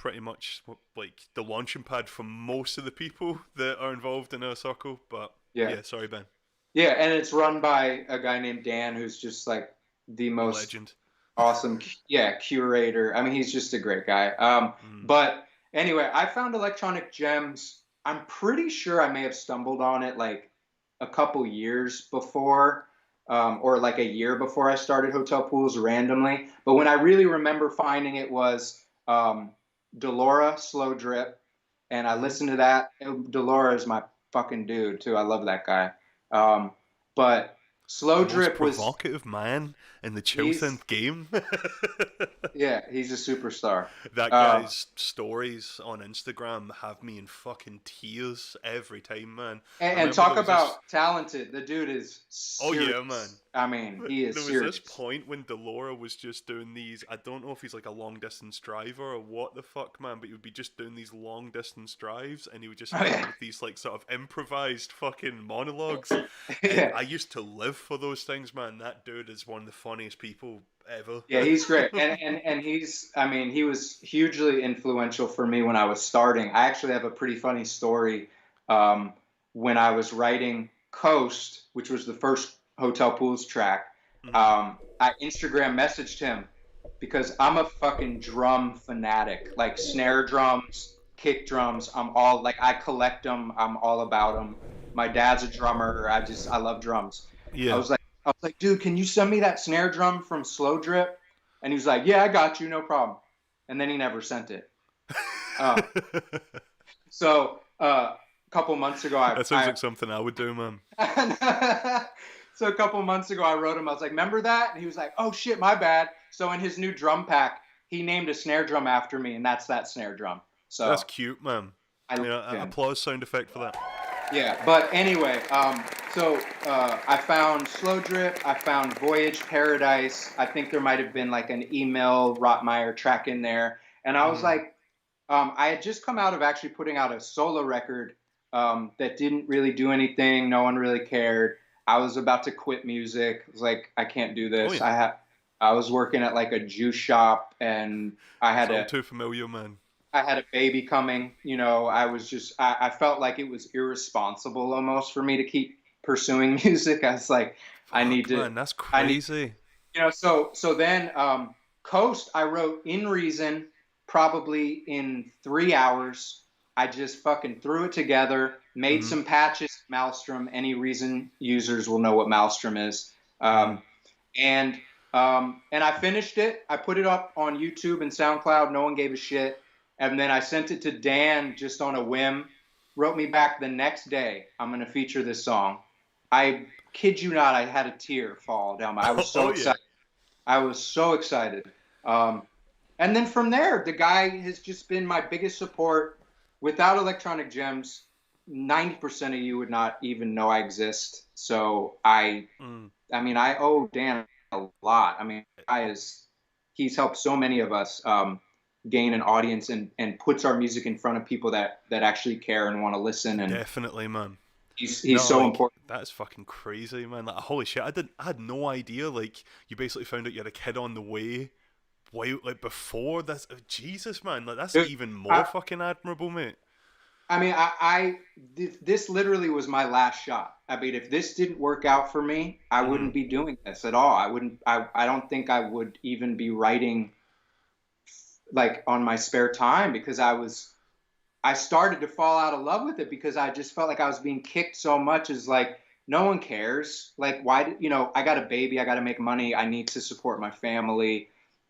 pretty much like the launching pad for most of the people that are involved in our circle. But yeah, sorry, Ben. Yeah, and it's run by a guy named Dan, who's just like the most legend. Awesome, curator. I mean, he's just a great guy. But anyway, I found Electronic Gems. I'm pretty sure I may have stumbled on it like a couple years before, or like a year before I started Hotel Pools randomly. But when I really remember finding it was Delora Slow Drip, and I listened to that. Delora is my fucking dude too. I love that guy. But Slow Drip was provocative man in the chill synth game. Yeah, he's a superstar. That guy's stories on Instagram have me in fucking tears every time, man. And talk about talented. The dude is serious. Oh yeah, man. I mean, he is serious. There was this point when Delora was just doing these, I don't know if he's like a long distance driver or what the fuck, man, but he would be just doing these long distance drives, and he would just have with these like sort of improvised fucking monologues. And I used to live for those things, man. That dude is one of the funniest people ever. Yeah, he's great. And he was hugely influential for me when I was starting. I actually have a pretty funny story. When I was writing Coast, which was the first Hotel Pools track, I Instagram messaged him because I'm a fucking drum fanatic. Like snare drums, kick drums, I collect them. I'm all about them. My dad's a drummer. I love drums. Yeah. I was like, dude, can you send me that snare drum from Slow Drip? And he was like, yeah, I got you, no problem. And then he never sent it. So a couple months ago, that sounds like something I would do, man. So a couple months ago, I wrote him. I was like, remember that? And he was like, oh shit, my bad. So in his new drum pack, he named a snare drum after me, and that's that snare drum. So that's cute, man. Applause sound effect for that. Yeah, but anyway, I found Slow Drip, I found Voyage Paradise. I think there might have been like an Emil Rotmeyer track in there. And I was like, I had just come out of actually putting out a solo record that didn't really do anything. No one really cared. I was about to quit music. I was like, I can't do this. Oh, yeah. I was working at like a juice shop, and I had too familiar, man. I had a baby coming, I was just, I felt like it was irresponsible almost for me to keep pursuing music. I was like, I need Fuck, to. man, that's I need, crazy. so then Coast, I wrote in Reason probably in 3 hours. I just fucking threw it together, made Mm-hmm. some patches, Maelstrom. Any Reason users will know what Maelstrom is. Mm. And and I finished it. I put it up on YouTube and SoundCloud. No one gave a shit. And then I sent it to Dan just on a whim. Wrote me back the next day. I'm gonna feature this song. I kid you not, I had a tear fall down my. I was so Oh yeah. excited. I was so excited. Um, and then from there, the guy has just been my biggest support. Without Electronic Gems, 90% of you would not even know I exist. So Mm. I mean, I owe Dan a lot. I mean, he's helped so many of us gain an audience and puts our music in front of people that actually care and want to listen. And Definitely, man. he's No, so like important. that's fucking crazy, man. Like holy shit, I had no idea. Like you basically found out you had a kid on the way. Wow, like before this, Jesus, man, like that's Dude, even more fucking admirable, mate. I mean, this literally was my last shot. I mean, if this didn't work out for me, I Mm-hmm. wouldn't be doing this at all. I don't think I would even be writing like on my spare time because I started to fall out of love with it because I just felt like I was being kicked so much as like, no one cares. Like, why, I got a baby, I got to make money, I need to support my family.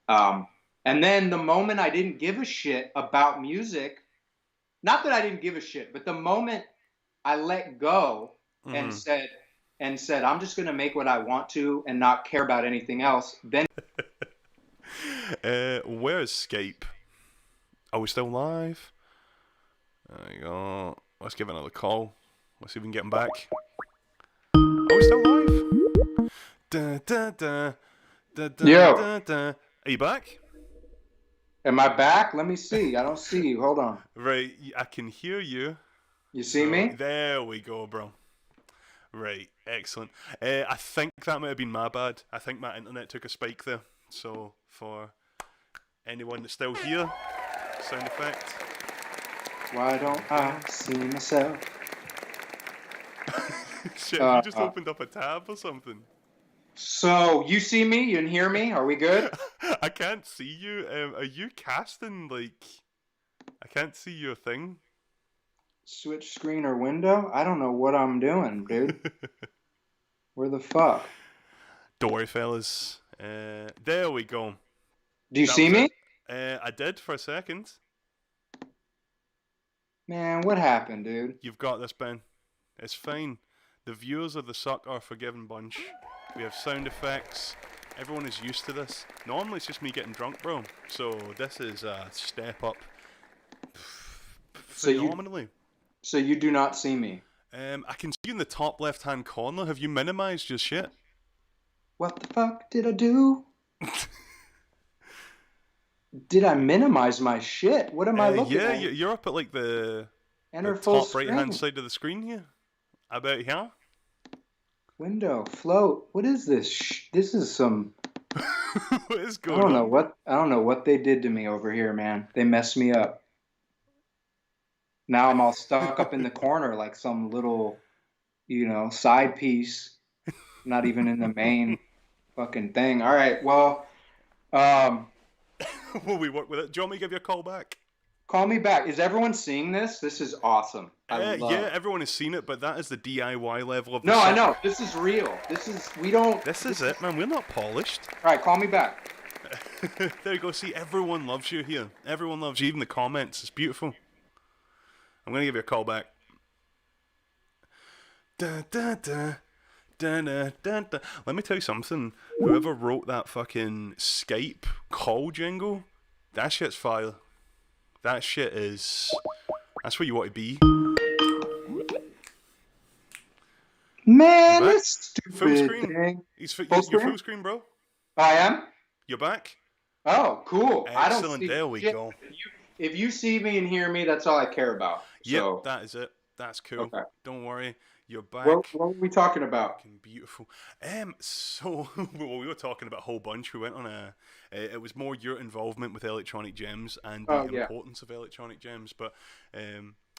And then the moment I didn't give a shit about music, not that I didn't give a shit, but the moment I let go and Mm-hmm. said, I'm just going to make what I want to and not care about anything else, then Where's Skype? Are we still live? There you go. Let's give it another call. Let's see if we can get him back. Are we still live? Da, da, da, da, da, Yo, da, da. Are you back? am I back? Let me see. I don't see you. Hold on. Right, I can hear you. You see So me? there we go, bro. Right, excellent. I think that might have been my bad. I think my internet took a spike there. So for anyone that's still here, sound effect. Why don't I see myself? Shit, have you just opened up a tab or something? So you see me? You can hear me? Are we good? I can't see you. Are you casting like? I can't see your thing. Switch screen or window? I don't know what I'm doing, dude. Where the fuck? Don't worry, fellas. There we go. Do you That see was me? it. I did for a second. Man, what happened, dude? You've got this, Ben. It's fine. The viewers of the Succ are a forgiving bunch. We have sound effects. Everyone is used to this. Normally it's just me getting drunk, bro. So this is a step up phenomenally. So you do not see me. I can see you in the top left-hand corner. Have you minimized your shit? What the fuck did I do? Did I minimize my shit? What am I looking Yeah, at? you're up at like the Enter full top right-hand screen. side of the screen here. About here. Window, float. What is this? This is some. What is I going don't on? know what. I don't know what they did to me over here, man. They messed me up. Now I'm all stuck up in the corner like some little, side piece. Not even in the main fucking thing. All right. Well, Will we work with it? Do you want me to give you a call back? call me back. Is everyone seeing this? This is awesome. I love. Yeah, everyone has seen it, but that is the DIY level of the No, I Succ. know. This is real. We don't. This is it, man. We're not polished. All right, call me back. There you go. See, everyone loves you here. Everyone loves you. Even the comments. It's beautiful. I'm gonna give you a call back. Da, da, da. Da, da, da, da. Let me tell you something. Whoever wrote that fucking Skype call jingle, that shit's fire. That shit is. That's where you want to be. Man, You back? this stupid Full screen. thing. You're screen? full screen, bro. I am. You're back. Oh, cool. I don't Excellent. see There we shit. go. If you see me and hear me, that's all I care about. Yep, So, that is it. That's cool. okay. Don't worry. You're back. What were we talking about? Fucking beautiful. So well, we were talking about a whole bunch. We went on a. It was more your involvement with Electronic Gems and the importance of Electronic Gems. But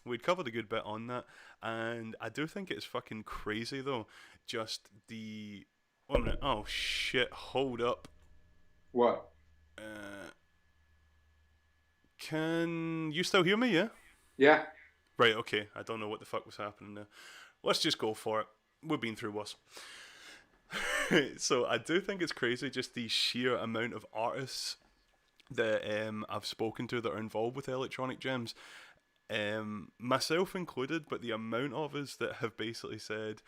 we'd covered a good bit on that, and I do think it's fucking crazy though. Just the 1 minute. Oh shit! Hold up. What? Uh, can you still hear me? Yeah. Yeah. Right. Okay. I don't know what the fuck was happening there. Let's just go for it. We've been through worse. So I do think it's crazy, just the sheer amount of artists that I've spoken to that are involved with electronic gems, myself included, but the amount of us that have basically said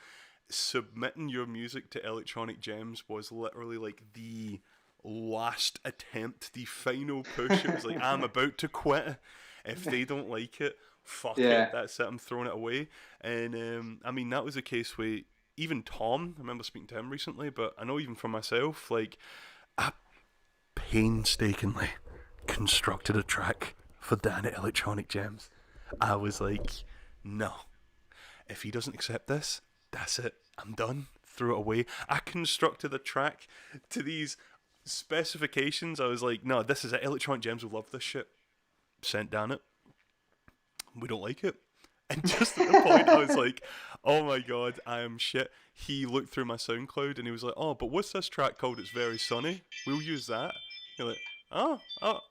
submitting your music to electronic gems was literally like the last attempt, the final push. It was like, I'm about to quit. If they don't like it, fuck Yeah. it, that's it, I'm throwing it away. And I mean, that was the case with even Tom. I remember speaking to him recently, but I know even for myself, like, I painstakingly constructed a track for Dan at Electronic Gems. I was like, no, if he doesn't accept this, that's it, I'm done, threw it away. I constructed a track to these specifications. I was like, no, this is it, Electronic Gems will love this shit. Sent Dan it. We don't like it. And just at the point I was like, oh my god, I am shit. He looked through my SoundCloud and he was like, oh, but what's this track called? It's Very Sunny. We'll use that. You're like, oh,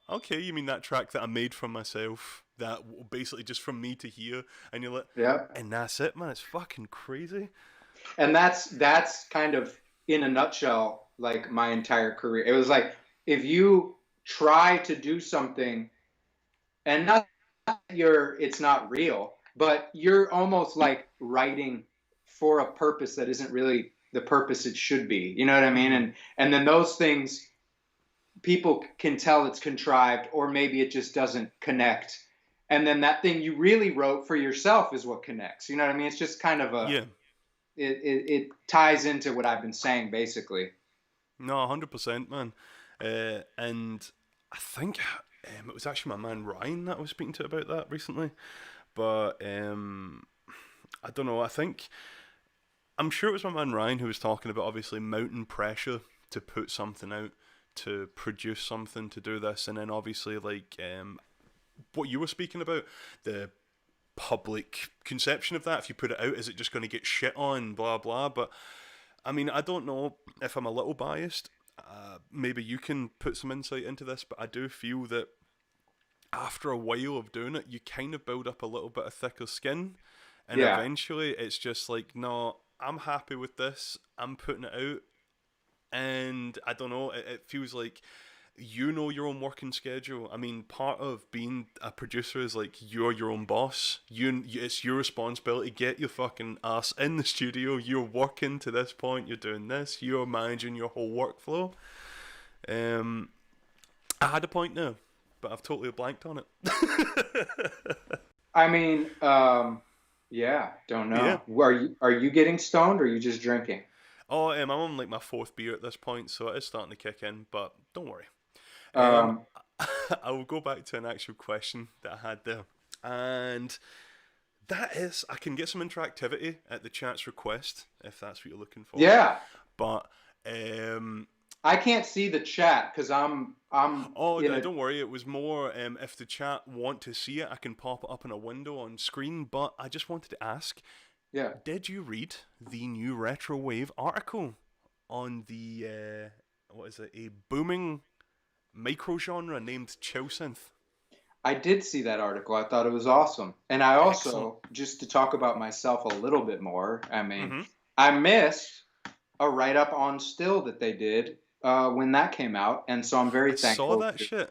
okay, you mean that track that I made for myself, that basically just from me to hear. And you're like, Yeah. and that's it, man. It's fucking crazy. And that's kind of, in a nutshell, like my entire career. It was like, if you try to do something and not it's not real, but you're almost like writing for a purpose that isn't really the purpose it should be. You know what I mean? And then those things, people can tell it's contrived, or maybe it just doesn't connect. And then that thing you really wrote for yourself is what connects. You know what I mean? It's just kind of Yeah. It ties into what I've been saying, basically. No, 100%, man. And I think it was actually my man Ryan that I was speaking to about that recently. But I don't know. I'm sure it was my man Ryan who was talking about obviously mountain pressure to put something out, to produce something, to do this, and then obviously like what you were speaking about, the public conception of that. If you put it out, is it just going to get shit on? Blah blah. But I mean, I don't know if I'm a little biased. Maybe you can put some insight into this, but I do feel that after a while of doing it, you kind of build up a little bit of thicker skin, and eventually it's just like, no, I'm happy with this, I'm putting it out, and I don't know, it feels like you know your own working schedule. I mean, part of being a producer is like you're your own boss. It's your responsibility. Get your fucking ass in the studio. You're working to this point. You're doing this. You're managing your whole workflow. I had a point now, but I've totally blanked on it. I mean, yeah, don't know. Yeah. Are you getting stoned, or are you just drinking? Oh, I'm on like my fourth beer at this point, so it is starting to kick in, but don't worry. I will go back to an actual question that I had there. And that is, I can get some interactivity at the chat's request, if that's what you're looking for. Yeah. But, I can't see the chat because I'm. Oh, don't worry. It was more if the chat want to see it, I can pop it up in a window on screen. But I just wanted to ask, did you read the new Retro Wave article on the, what is it, a booming micro genre named chill synth? I did see that article. I thought it was awesome. And I also, just to talk about myself a little bit more, I mean, I missed a write-up on Still that they did when that came out. And so I'm very thankful. I saw that shit.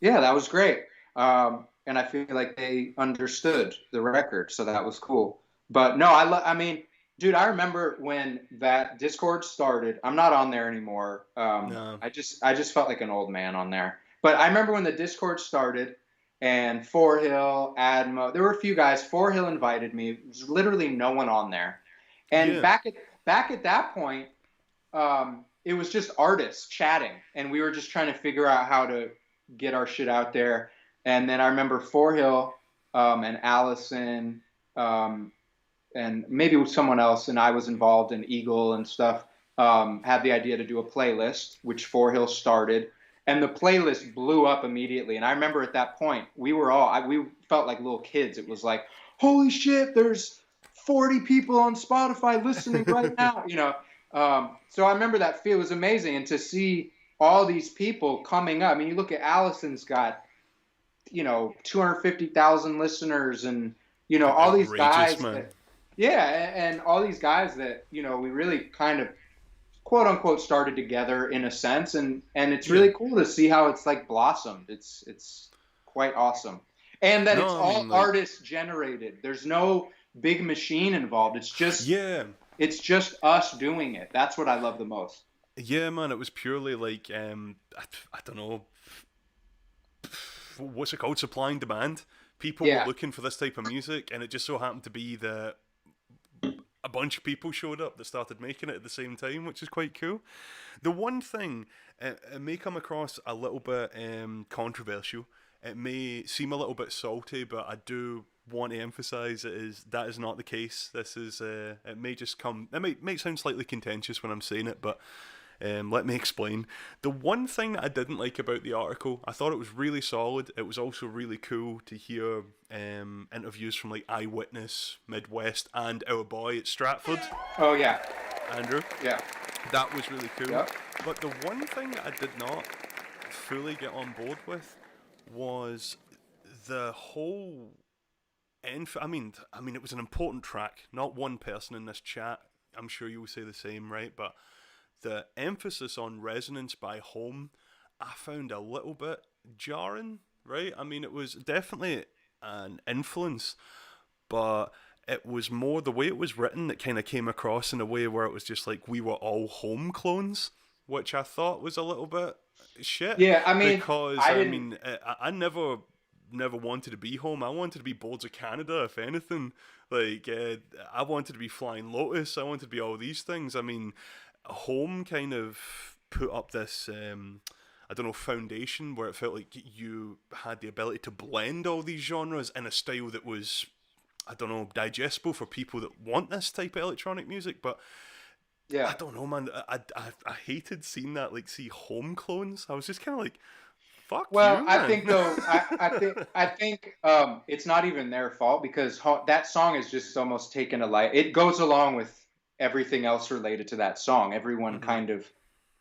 Yeah, that was great. And I feel like they understood the record, so that was cool. But no, I mean, dude, I remember when that Discord started. I'm not on there anymore. No. I just felt like an old man on there. But I remember when the Discord started, and Four Hill, Admo, there were a few guys. Four Hill invited me. There was literally no one on there. And back at that point, it was just artists chatting, and we were just trying to figure out how to get our shit out there. And then I remember Four Hill and Allison and maybe with someone else, and I was involved in Eagle and stuff, had the idea to do a playlist, which Four Hill started. and the playlist blew up immediately. And I remember at that point, we felt like little kids. It was like, holy shit, there's 40 people on Spotify listening right now, you know. So I remember that feel was amazing, and to see all these people coming up. I mean, you look at Allison's got, you know, 250,000 listeners, and you know, all these guys that, and all these guys that, you know, we really kind of quote unquote started together in a sense, and it's really cool to see how it's like blossomed. It's quite awesome, and that it's all artist generated. There's no big machine involved. It's just it's just us doing it. That's what I love the most. Yeah, man, it was purely like I don't know, what's it called, supply and demand. People were looking for this type of music, and it just so happened to be that a bunch of people showed up that started making it at the same time, which is quite cool. The one thing, it may come across a little bit controversial, it may seem a little bit salty, but I do want to emphasize that is not the case. This is it may sound slightly contentious when I'm saying it, but let me explain. The one thing that I didn't like about the article, I thought it was really solid. It was also really cool to hear interviews from like Eyewitness, Midwest, and our boy at Stratford. Oh yeah, Andrew. Yeah, that was really cool. Yep. But the one thing that I did not fully get on board with was the whole I mean, it was an important track. Not one person in this chat, I'm sure you will say the same, right? But the emphasis on resonance by Home, I found a little bit jarring, right? I mean, it was definitely an influence, but it was more the way it was written that kind of came across in a way where it was just like we were all Home clones, which I thought was a little bit shit. Yeah, I mean, because I never wanted to be Home. I wanted to be Boards of Canada, if anything. Like, I wanted to be Flying Lotus. I wanted to be all these things. I mean, Home kind of put up this, I don't know, foundation where it felt like you had the ability to blend all these genres in a style that was, I don't know, digestible for people that want this type of electronic music. But yeah, I don't know, man. I hated seeing that, like, see Home clones. I was just kind of like, fuck you, man. I think though, I think it's not even their fault, because that song is just almost taken a light. It goes along with everything else related to that song. Everyone kind of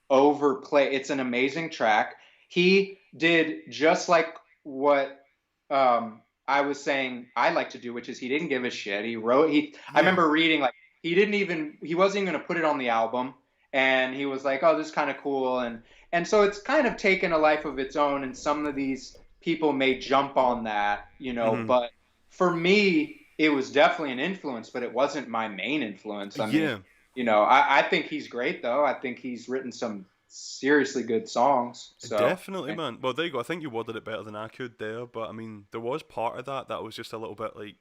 overplay. It's an amazing track. He did just like what I was saying I like to do, which is he didn't give a shit. I remember reading, like, he wasn't even going to put it on the album, and he was like, oh, this is kind of cool, and so it's kind of taken a life of its own, and some of these people may jump on that, you know, but for me, it was definitely an influence, but it wasn't my main influence. I mean, you know, I think he's great, though. I think he's written some seriously good songs. So. Definitely, man. Well, there you go. I think you worded it better than I could there, but I mean, there was part of that was just a little bit like,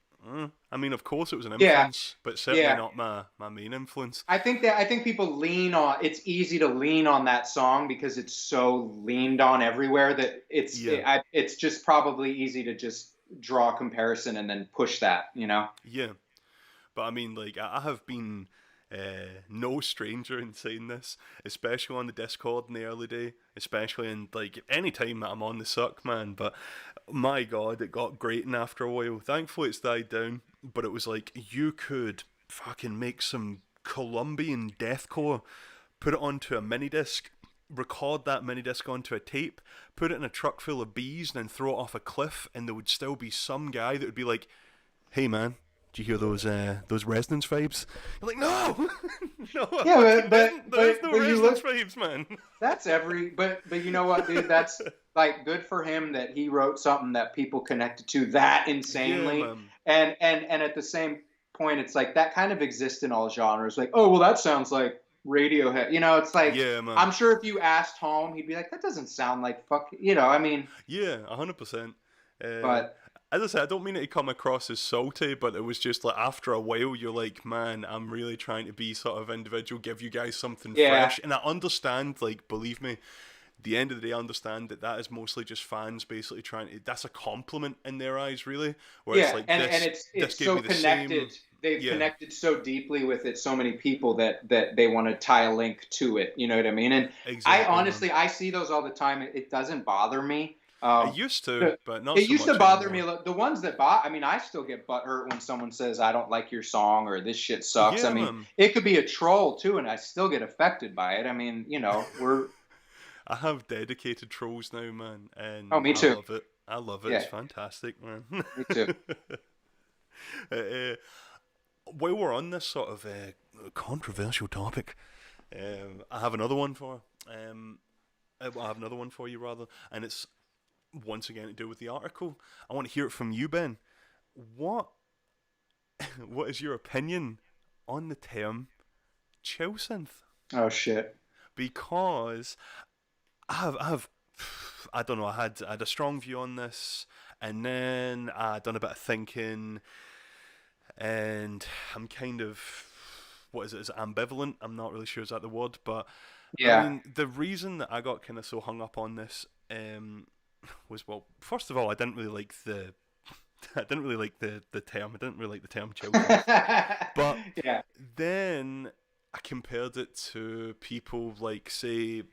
I mean, of course it was an influence, but certainly not my main influence. I think people lean on, it's easy to lean on that song because it's so leaned on everywhere that it's just probably easy to just draw a comparison and then push that, you know? Yeah. But I mean, like, I have been no stranger in saying this, especially on the Discord in the early day, especially in, like, any time that I'm on the Succ, man. But my God, it got grating after a while. Thankfully, it's died down. But it was like, you could fucking make some Colombian deathcore, put it onto a mini disc, record that mini disc onto a tape, put it in a truck full of bees, and then throw it off a cliff, and there would still be some guy that would be like, hey, man, do you hear those resonance vibes? You're like, no, no. Yeah, there's no but resonance vibes, man. That's but you know what, dude? That's like good for him that he wrote something that people connected to that insanely. Yeah, and at the same point, it's like that kind of exists in all genres. Like, oh, well, that sounds like Radiohead. You know, it's like, I'm sure if you asked Home, he'd be like, that doesn't sound like fuck. You know, I mean. Yeah, 100%. But. As I said, I don't mean it to come across as salty, but it was just like after a while, you're like, man, I'm really trying to be sort of individual, give you guys something fresh. And I understand, like, believe me, the end of the day, I understand that is mostly just fans basically trying to. That's a compliment in their eyes, really. Where it's Yeah, like and this it's gave so me the same. connected. They've Yeah, connected so deeply with it, so many people that they want to tie a link to it. You know what I mean? And I exactly, man. honestly, I see those all the time. It doesn't bother me. It used to, The- but not it so used to much bother me anymore. a little. The ones that I mean, I still get butthurt when someone says I don't like your song or this shit sucks. I Yeah, mean, man. it could be a troll too, and I still get affected by it. I mean, we're. I have dedicated trolls now, man, Oh, and me I too. love it. I love it. It's Yeah, fantastic, man. me too. uh, uh, while we're on this sort of controversial topic, I have another one for. I have another one for you, rather, and it's once again to do with the article. I want to hear it from you, Ben. What what is your opinion on the term chill synth? Oh shit. Because I have I don't know. I had a strong view on this, and then I done a bit of thinking, and I'm kind of what is it? Is it ambivalent? I'm not really sure is that the word, but I Yeah. mean the reason that I got kind of so hung up on this was, well, first of all, I didn't really like the I didn't really like the term. I didn't really like the term chill synth, but Yeah. then I compared it to people like, say,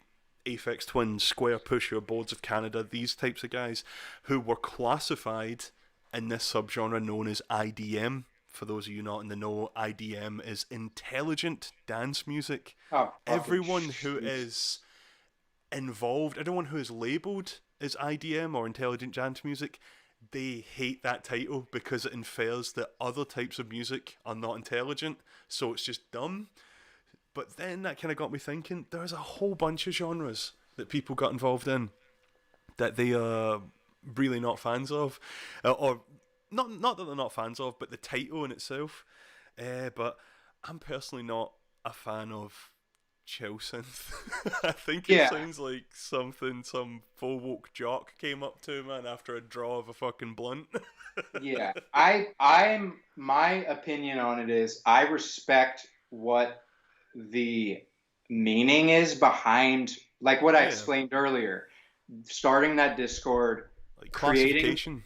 Aphex Twin, Square Pusher, Boards of Canada, these types of guys who were classified in this subgenre known as IDM. For those of you not in the know, IDM is intelligent dance music. Oh, fucking Everyone who shit. is involved, everyone who is labelled as IDM or intelligent dance music, they hate that title because it infers that other types of music are not intelligent, so it's just dumb. But then that kind of got me thinking, there's a whole bunch of genres that people got involved in that they are really not fans of, or not that they're not fans of, but the title in itself. But I'm personally not a fan of chill synth. I think it Yeah. sounds like something some full woke jock came up to, man, after a draw of a fucking blunt. Yeah. I'm my opinion on it is I respect what the meaning is behind, like what I Yeah, explained earlier, starting that Discord, like creating classification.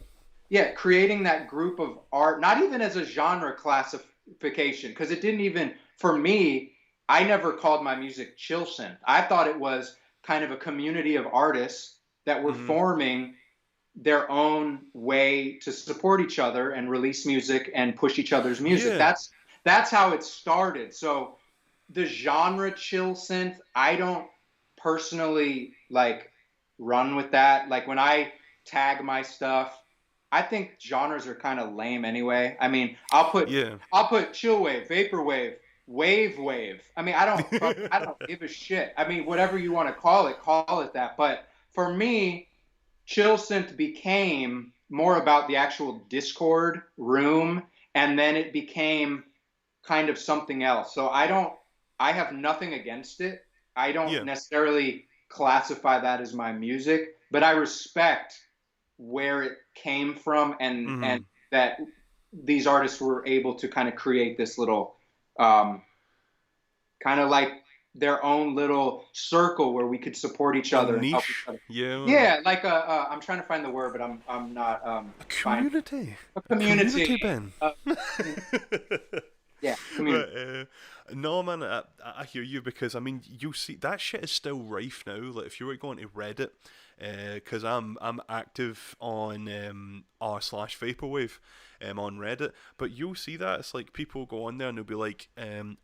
creating that group of art, not even as a genre classification, because it didn't even, for me, I never called my music chill synth. I thought it was kind of a community of artists that were Hmm. forming their own way to support each other and release music and push each other's music. Yeah, That's how it started. So the genre chill synth, I don't personally like run with that. Like when I tag my stuff, I think genres are kind of lame anyway. I mean, yeah. I'll put chill wave, vapor wave. I mean, I don't give a shit. I mean, whatever you want to call it that. But for me, chill synth became more about the actual Discord room, and then it became kind of something else. So I have nothing against it. I don't Yeah. necessarily classify that as my music, but I respect where it came from, and Hmm. that these artists were able to kind of create this little um, kind of like their own little circle where we could support each A other and help each niche. other. Yeah, man. Yeah, like I'm trying to find the word, but I'm not A fine. community. A A community, community. Ben. Uh, yeah, But community. no, man, I hear you, because I mean, you see that shit is still rife now. Like if you were going to Reddit, because I'm active on r/vaporwave on Reddit, but you'll see that it's like people go on there and they'll be like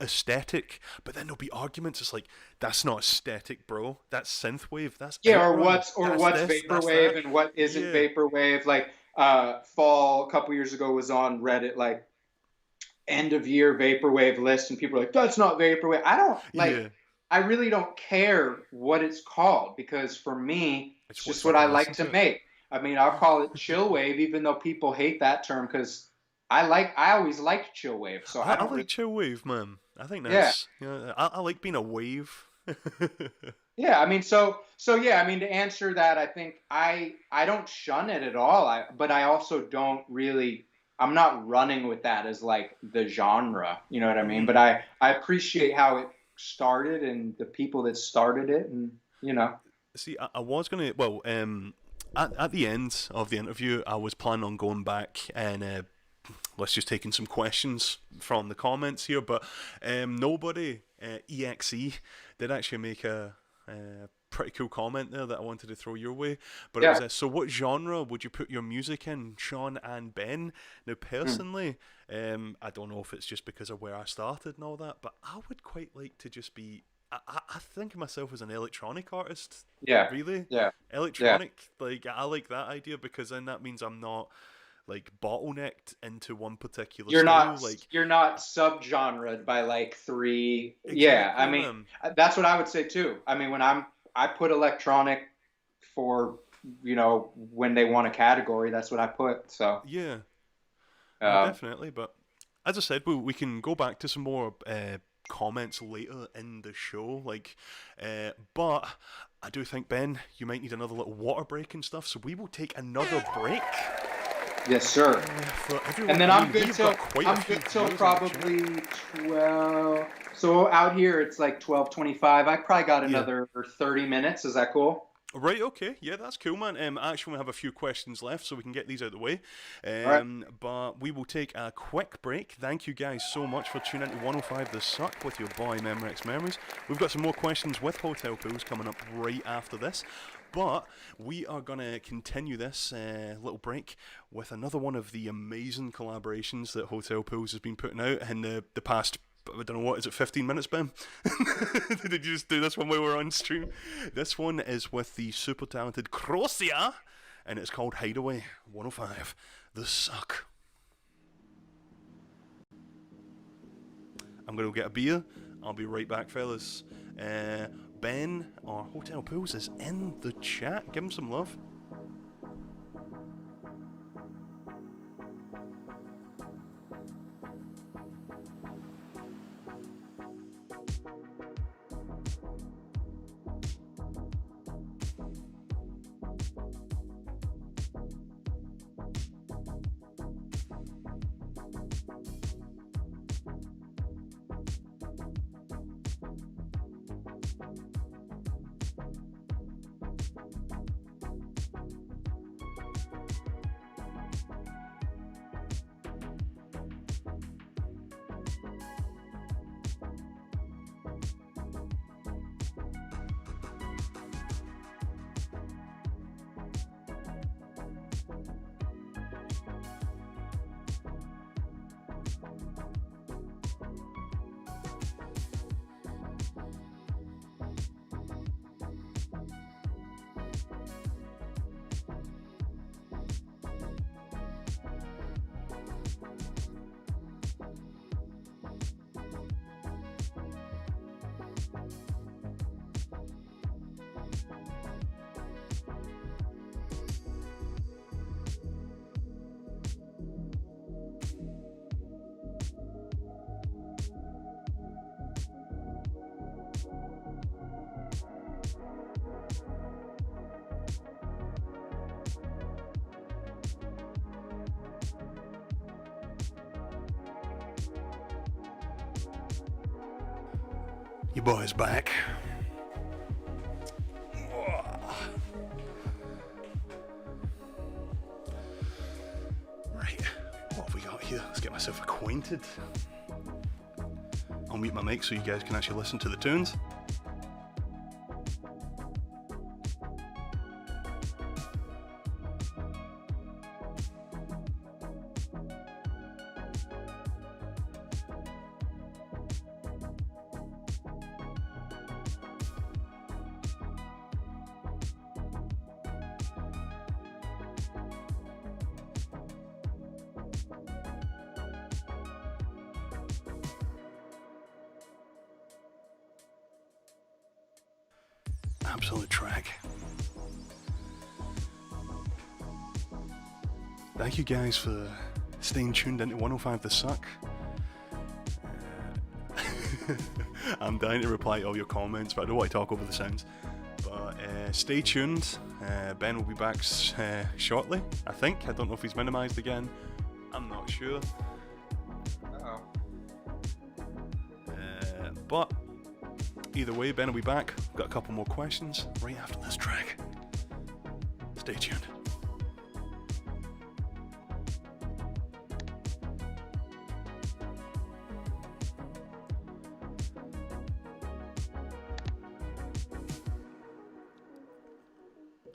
aesthetic, but then there'll be arguments. It's like, that's not aesthetic, bro. That's synthwave. That's Yeah, outrun. That's what's this. That's vaporwave that. and what isn't Yeah. vaporwave. Like Fall a couple years ago was on Reddit, like end of year vaporwave list, and people are like, that's not vaporwave. I don't like. Yeah. I really don't care what it's called, because for me, It's it's what just so I what I can like listen to to it. make. I mean, I'll call it chill wave, even though people hate that term, because I always liked chill wave, so I I don't like really. chill wave, man. I think Yeah, that's, I like being a wave. yeah. I mean, so yeah. I mean, to answer that, I think I don't shun it at all. But I also don't really. I'm not running with that as like the genre. You know what I mean? But Hmm. I appreciate how it started and the people that started it, and you know. See, I was gonna. Well, at the end of the interview, I was planning on going back and let's just taking some questions from the comments here. But nobody, EXE, did actually make a pretty cool comment there that I wanted to throw your way. But it Yeah. was so what genre would you put your music in, Sean and Ben? Now, personally, I don't know if it's just because of where I started and all that, but I would quite like to just be. I think of myself as an electronic artist. Yeah. Really, Yeah. Yeah. electronic. Like I like that idea because then that means I'm not like bottlenecked into one particular You're style. not Like you're not subgenred by like three. Yeah, I exactly, mean man. that's what I would say too. I mean when I put electronic for when they want a category, that's what I put. So Yeah, no, um, definitely. But as I said, we can go back to some more comments later in the show. Like, but I do think Ben, you might need another little water break and stuff. So we will take another break. yes, sir. For everyone, And then I I'm mean, good we've till got quite a few viewers in the chat. probably 12. So out here it's like 12:25. I probably got Yeah. another 30 minutes. Is that cool? Right, okay, yeah, that's cool, man. Actually, we have a few questions left, so we can get these out of the way. right. But we will take a quick break. Thank you guys so much for tuning into 105 The Suck with your boy Memorex Memories. We've got some more questions with Hotel Pools coming up right after this. But we are going to continue this little break with another one of the amazing collaborations that Hotel Pools has been putting out in the past, I don't know, what is it, 15 minutes, Ben? Did you just do this one while we're on stream? This one is with the super talented Croatia, and it's called Hideaway 105 The Suck. I'm going to get a beer. I'll be right back, fellas. Ben, or Hotel Pools, is in the chat. Give him some love. Your boy's back. Right, what have we got here? Let's get myself acquainted. I'll mute my mic so you guys can actually listen to the tunes. Absolute track. Thank you guys for staying tuned into 105 The Suck. I'm dying to reply to all your comments, but I don't want to talk over the sounds. But stay tuned. Ben will be back shortly, I think. I don't know if he's minimized again. I'm not sure. Uh-oh. But either way, Ben will be back. Got a couple more questions right after this track. Stay tuned.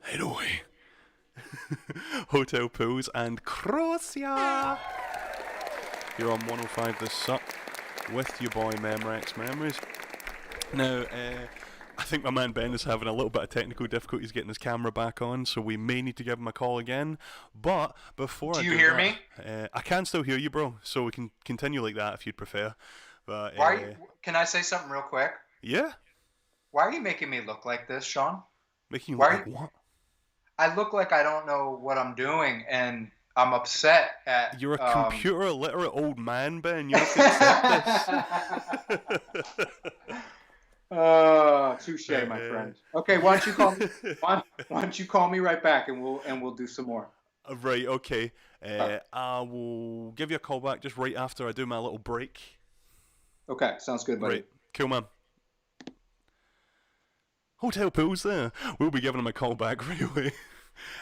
Head away. Hotel Pools and Croatia. You're on 105 The Succ with your boy Memorex Memories. Now, I think my man Ben is having a little bit of technical difficulties getting his camera back on, so we may need to give him a call again. But before Do you hear me? I can still hear you, bro. So we can continue like that if you'd prefer. But Can I say something real quick? Yeah. Why are you making me look like this, Sean? Making you look like what? I look like I don't know what I'm doing, and I'm upset at... You're a computer illiterate old man, Ben. You have to accept this. Touche, my friend. Okay, why don't you call me? Why don't you call me right back, and we'll do some more. Right. Okay. I will give you a call back just right after I do my little break. Okay, sounds good, buddy. Right. Cool, man. Hotel Pools there. We'll be giving him a call back right away.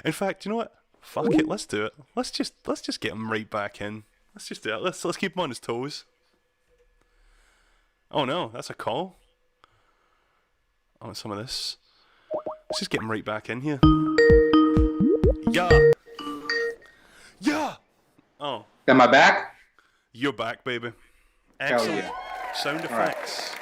In fact, you know what? Fuck it, let's do it. Let's just get him right back in. Let's just do it. Let's keep him on his toes. Oh no, that's a call. I want some of this. Let's just get him right back in here. Yeah. Yeah. Oh. Am I back? You're back, baby. Hell Excellent. yeah. Sound effects.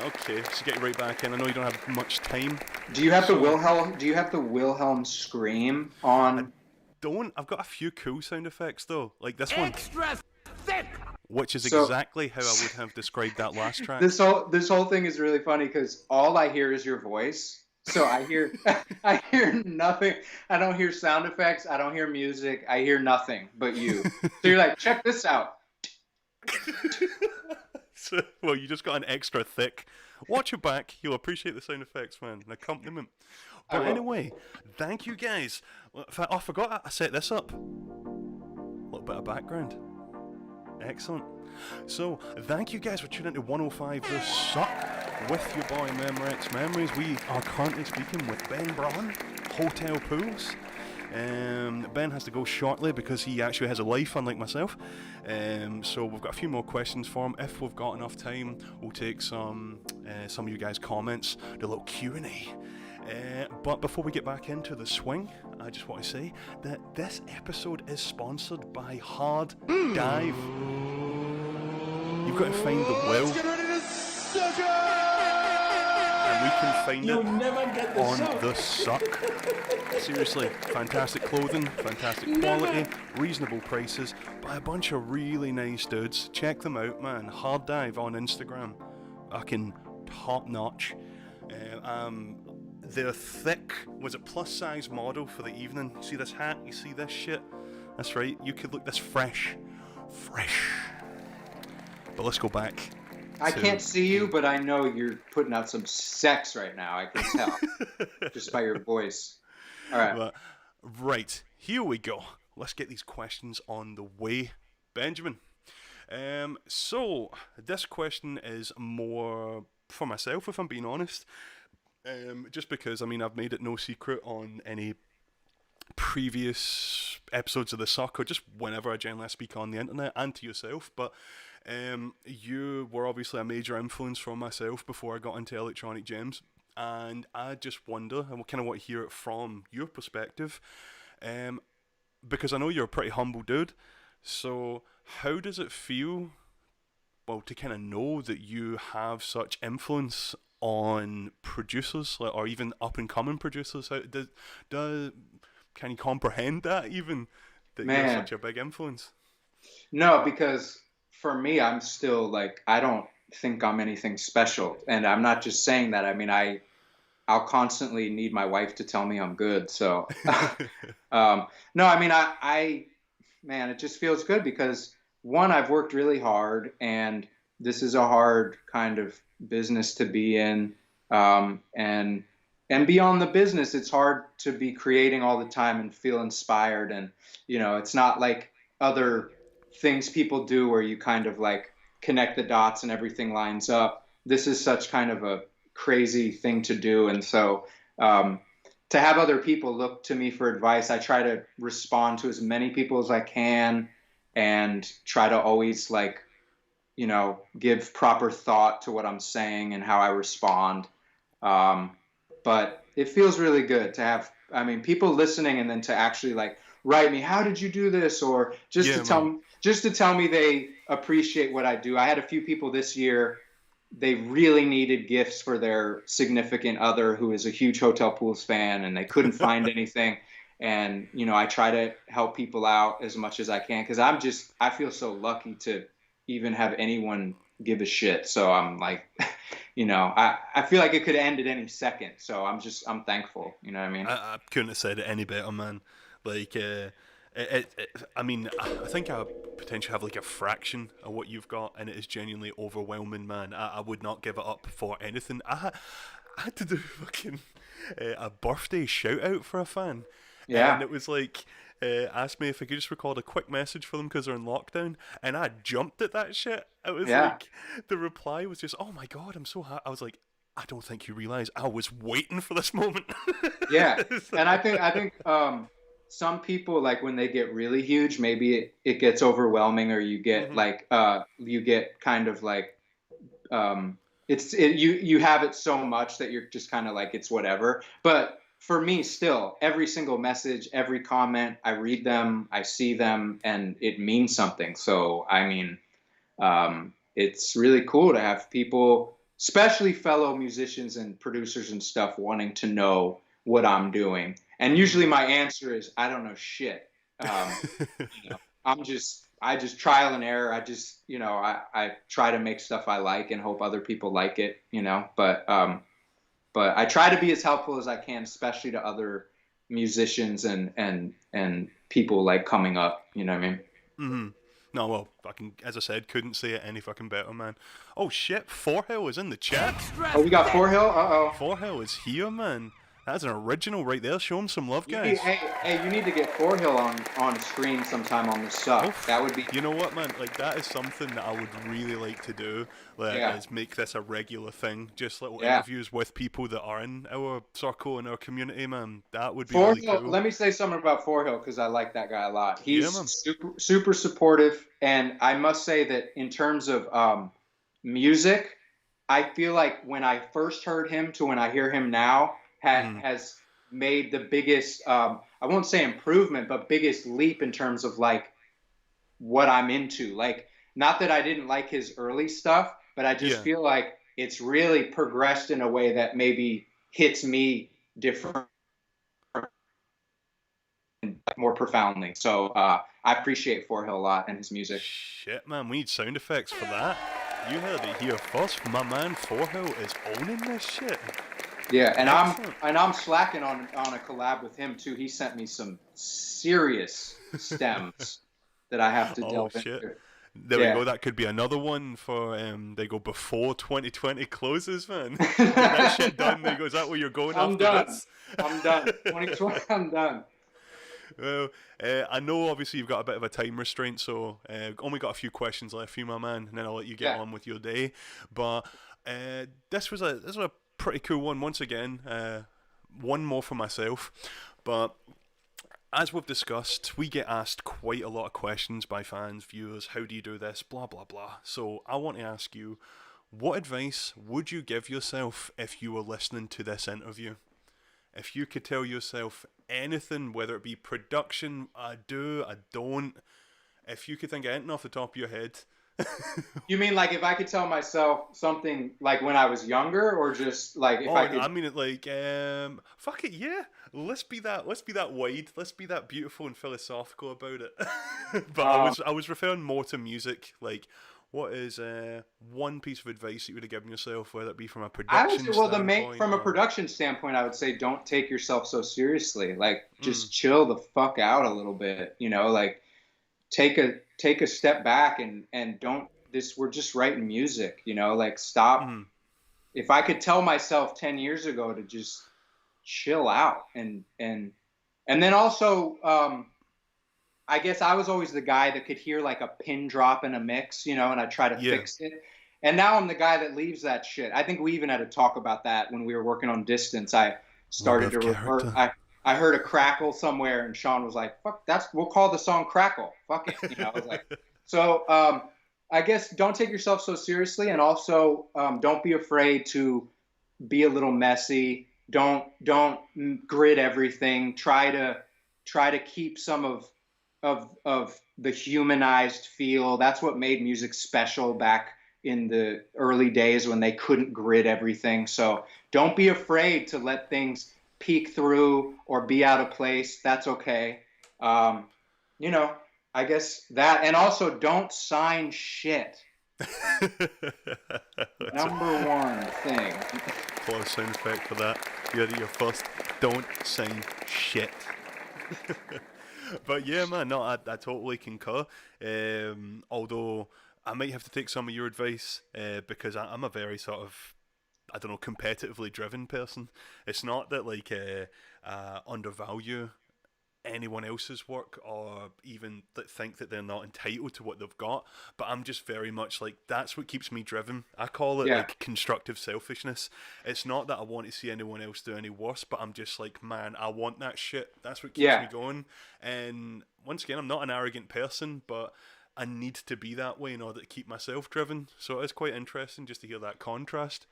Okay, so get you right back in. I know you don't have much time. Do you have the Wilhelm scream on? I've got a few cool sound effects though, like this one. Extra thick. Which is exactly how I would have described that last track. This whole thing is really funny because all I hear is your voice. So I hear nothing. I don't hear sound effects. I don't hear music. I hear nothing but you. So you're like, check this out. So, well, you just got an extra thick. Watch your back. You'll appreciate the sound effects, man. An accompaniment. But anyway, thank you guys. In fact, I forgot I set this up. A little bit of background. Excellent. So, thank you guys for tuning in to 105 The Succ with your boy Memorex Memories. We are currently speaking with Ben Braun, Hotel Pools. Ben has to go shortly because he actually has a life, unlike myself. So we've got a few more questions for him. If we've got enough time, we'll take some of you guys' comments, do a little Q&A. But before we get back into the swing, I just want to say that this episode is sponsored by Hard Dive. You've got to find the will. Let's get ready to suck it! And we can find You'll it never get the on suck. The Succ. Seriously, fantastic clothing, fantastic quality, reasonable prices, by a bunch of really nice dudes. Check them out, man. Hard Dive on Instagram. Fucking top notch. They're thick. Was it plus size model for the evening? You see this hat? You see this shit? That's right. You could look this fresh. But let's go back. I can't see you, but I know you're putting out some sex right now. I can tell just by your voice. All right. Right, here we go. Let's get these questions on the way, Benjamin. So this question is more for myself, if I'm being honest. Just because, I mean, I've made it no secret on any previous episodes of the Succ, or just whenever I generally speak on the internet, and to yourself, but you were obviously a major influence for myself before I got into electronic gems, and I just wonder, and I kind of want to hear it from your perspective, because I know you're a pretty humble dude, so how does it feel, well, to kind of know that you have such influence on producers, like, or even up-and-coming producers? How can you comprehend that, even, that you're such a big influence? No, because for me, I'm still like, I don't think I'm anything special, and I'm not just saying that. I mean, I'll constantly need my wife to tell me I'm good. So, no, I mean, man, it just feels good because, one, I've worked really hard, and this is a hard kind of business to be in, and beyond the business, it's hard to be creating all the time and feel inspired, and it's not like other things people do where you kind of like connect the dots and everything lines up. this is such kind of a crazy thing to do. And so to have other people look to me for advice, I try to respond to as many people as I can and try to always like, give proper thought to what I'm saying and how I respond. But it feels really good to have, I mean, people listening and then to actually like write me, how did you do this? Or Yeah, man. just to tell me they appreciate what I do. I had a few people this year, they really needed gifts for their significant other who is a huge Hotel Pools fan and they couldn't find anything. And, I try to help people out as much as I can because I feel so lucky to even have anyone give a shit. So I'm like, I feel like it could end at any second. So I'm thankful. You know what I mean? I couldn't have said it any better, man. Like, I mean, I think I potentially have like a fraction of what you've got, and it is genuinely overwhelming, man. I would not give it up for anything. I had to do fucking a birthday shout out for a fan, and Yeah. it was like. Asked me if I could just record a quick message for them because they're in lockdown, and I jumped at that shit. It was Yeah. like the reply was just, "Oh my god, I'm so happy." I was like, "I don't think you realize I was waiting for this moment." Yeah. It's And I like- think, some people like when they get really huge, maybe it gets overwhelming or you get Mhm. like, you get kind of like, you have it so much that you're just kind of like it's whatever. But for me, still, every single message, every comment, I read them, I see them, and it means something. So I mean, it's really cool to have people, especially fellow musicians and producers and stuff, wanting to know what I'm doing. And usually my answer is I don't know shit. Um, I just trial and error. I try to make stuff I like and hope other people like it, but I try to be as helpful as I can, especially to other musicians and people like coming up, you know what I mean? Mhm. No, well, fucking, as I said, couldn't say it any fucking better, man. Oh shit, Forhill is in the chat. Oh, we got Four Hill? Uh-oh. Forhill is here, man. That's an original right there. Show him some love, guys. You need to get Four Hill on screen sometime on the Suck. Oof. That would be, You know what, man? Like that is something that I would really like to do. Like, yeah, is make this a regular thing. Just little yeah. interviews with people that are in our circle and our community, man. That would be Four really Hill, cool. let me say something about Four Hill because I like that guy a lot. Yeah, He's man. super supportive, and I must say that in terms of music, I feel like when I first heard him to when I hear him now Mm. has made the biggest, I won't say improvement, but biggest leap in terms of like what I'm into. Like, not that I didn't like his early stuff, but I just Yeah. feel like it's really progressed in a way that maybe hits me different, more profoundly. So I appreciate Four Hill a lot and his music. Shit, man. We need sound effects for that. You heard it here first. My man Forhill is owning this shit. Yeah, and Excellent. I'm slacking on a collab with him too. He sent me some serious stems that I have to Oh delve shit. into. There we Yeah. go. That could be another one for they go before 2020 closes, man. Get that shit done. They go. Is that where you're going I'm after done. this? I'm done. 2020. I'm done. Well, I know obviously you've got a bit of a time restraint, so only got a few questions left for you, my man, and then I'll let you get Yeah. on with your day. But this was a pretty cool one once again. One more for myself, but as we've discussed, we get asked quite a lot of questions by fans, viewers. How do you do this? Blah blah blah. So I want to ask you, what advice would you give yourself if you were listening to this interview? If you could tell yourself anything, whether it be production, I do, I don't, if you could think of anything off the top of your head. You mean like if I could tell myself something like when I was younger, or just like if Oh, I no, I could? mean it like, fuck it, yeah. Let's be that wide. Let's be that beautiful and philosophical about it. But Um, I was referring more to music. Like, what is one piece of advice that you would have given yourself, whether it be from a I would say, production well, the main standpoint from a or? production standpoint, I would say don't take yourself so seriously. Like, Mm, just chill the fuck out a little bit. Like take a step back and don't this. We're just writing music. Like stop. mm, If I could tell myself 10 years ago to just chill out and then also, I guess I was always the guy that could hear like a pin drop in a mix, and I try to yeah. fix it. And now I'm the guy that leaves that shit. I think we even had a talk about that when we were working on Distance. I started to revert. I heard a crackle somewhere, and Sean was like, "Fuck, we'll call the song Crackle. Fuck it." You know, I was like, so I guess don't take yourself so seriously, and also don't be afraid to be a little messy. Don't grid everything. Try to keep some of the humanized feel. That's what made music special back in the early days when they couldn't grid everything. So don't be afraid to let things peek through or be out of place. That's okay. You know, I guess that, and also don't sign shit. Number one thing. What a sound effect for that. You had your first don't sign shit. But yeah, man, no, I totally concur. Although I might have to take some of your advice because I'm a very sort of, I don't know, competitively driven person. It's not that like undervalue anyone else's work or even think that they're not entitled to what they've got, but I'm just very much like, that's what keeps me driven. I call it like constructive selfishness. It's not that I want to see anyone else do any worse, but I'm just like, man, I want that shit. That's what keeps me going. And once again, I'm not an arrogant person, but I need to be that way in order to keep myself driven. So it's quite interesting just to hear that contrast.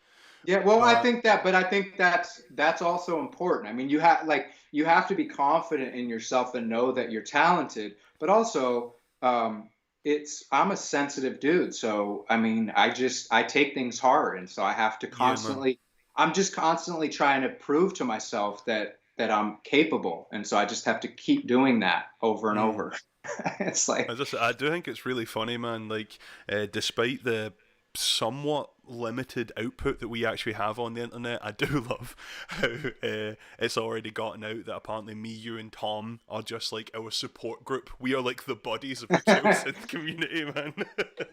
Yeah, well, I think that's also important. I mean, you have to be confident in yourself and know that you're talented, but also I'm a sensitive dude, so I mean, I take things hard, and so I have to constantly I'm just constantly trying to prove to myself that I'm capable, and so I just have to keep doing that over and over. It's like, I do think it's really funny, man. Like, despite the somewhat limited output that we actually have on the internet, I do love how it's already gotten out that apparently me, you, and Tom are just like our support group. We are like the buddies of the chill synth community, man.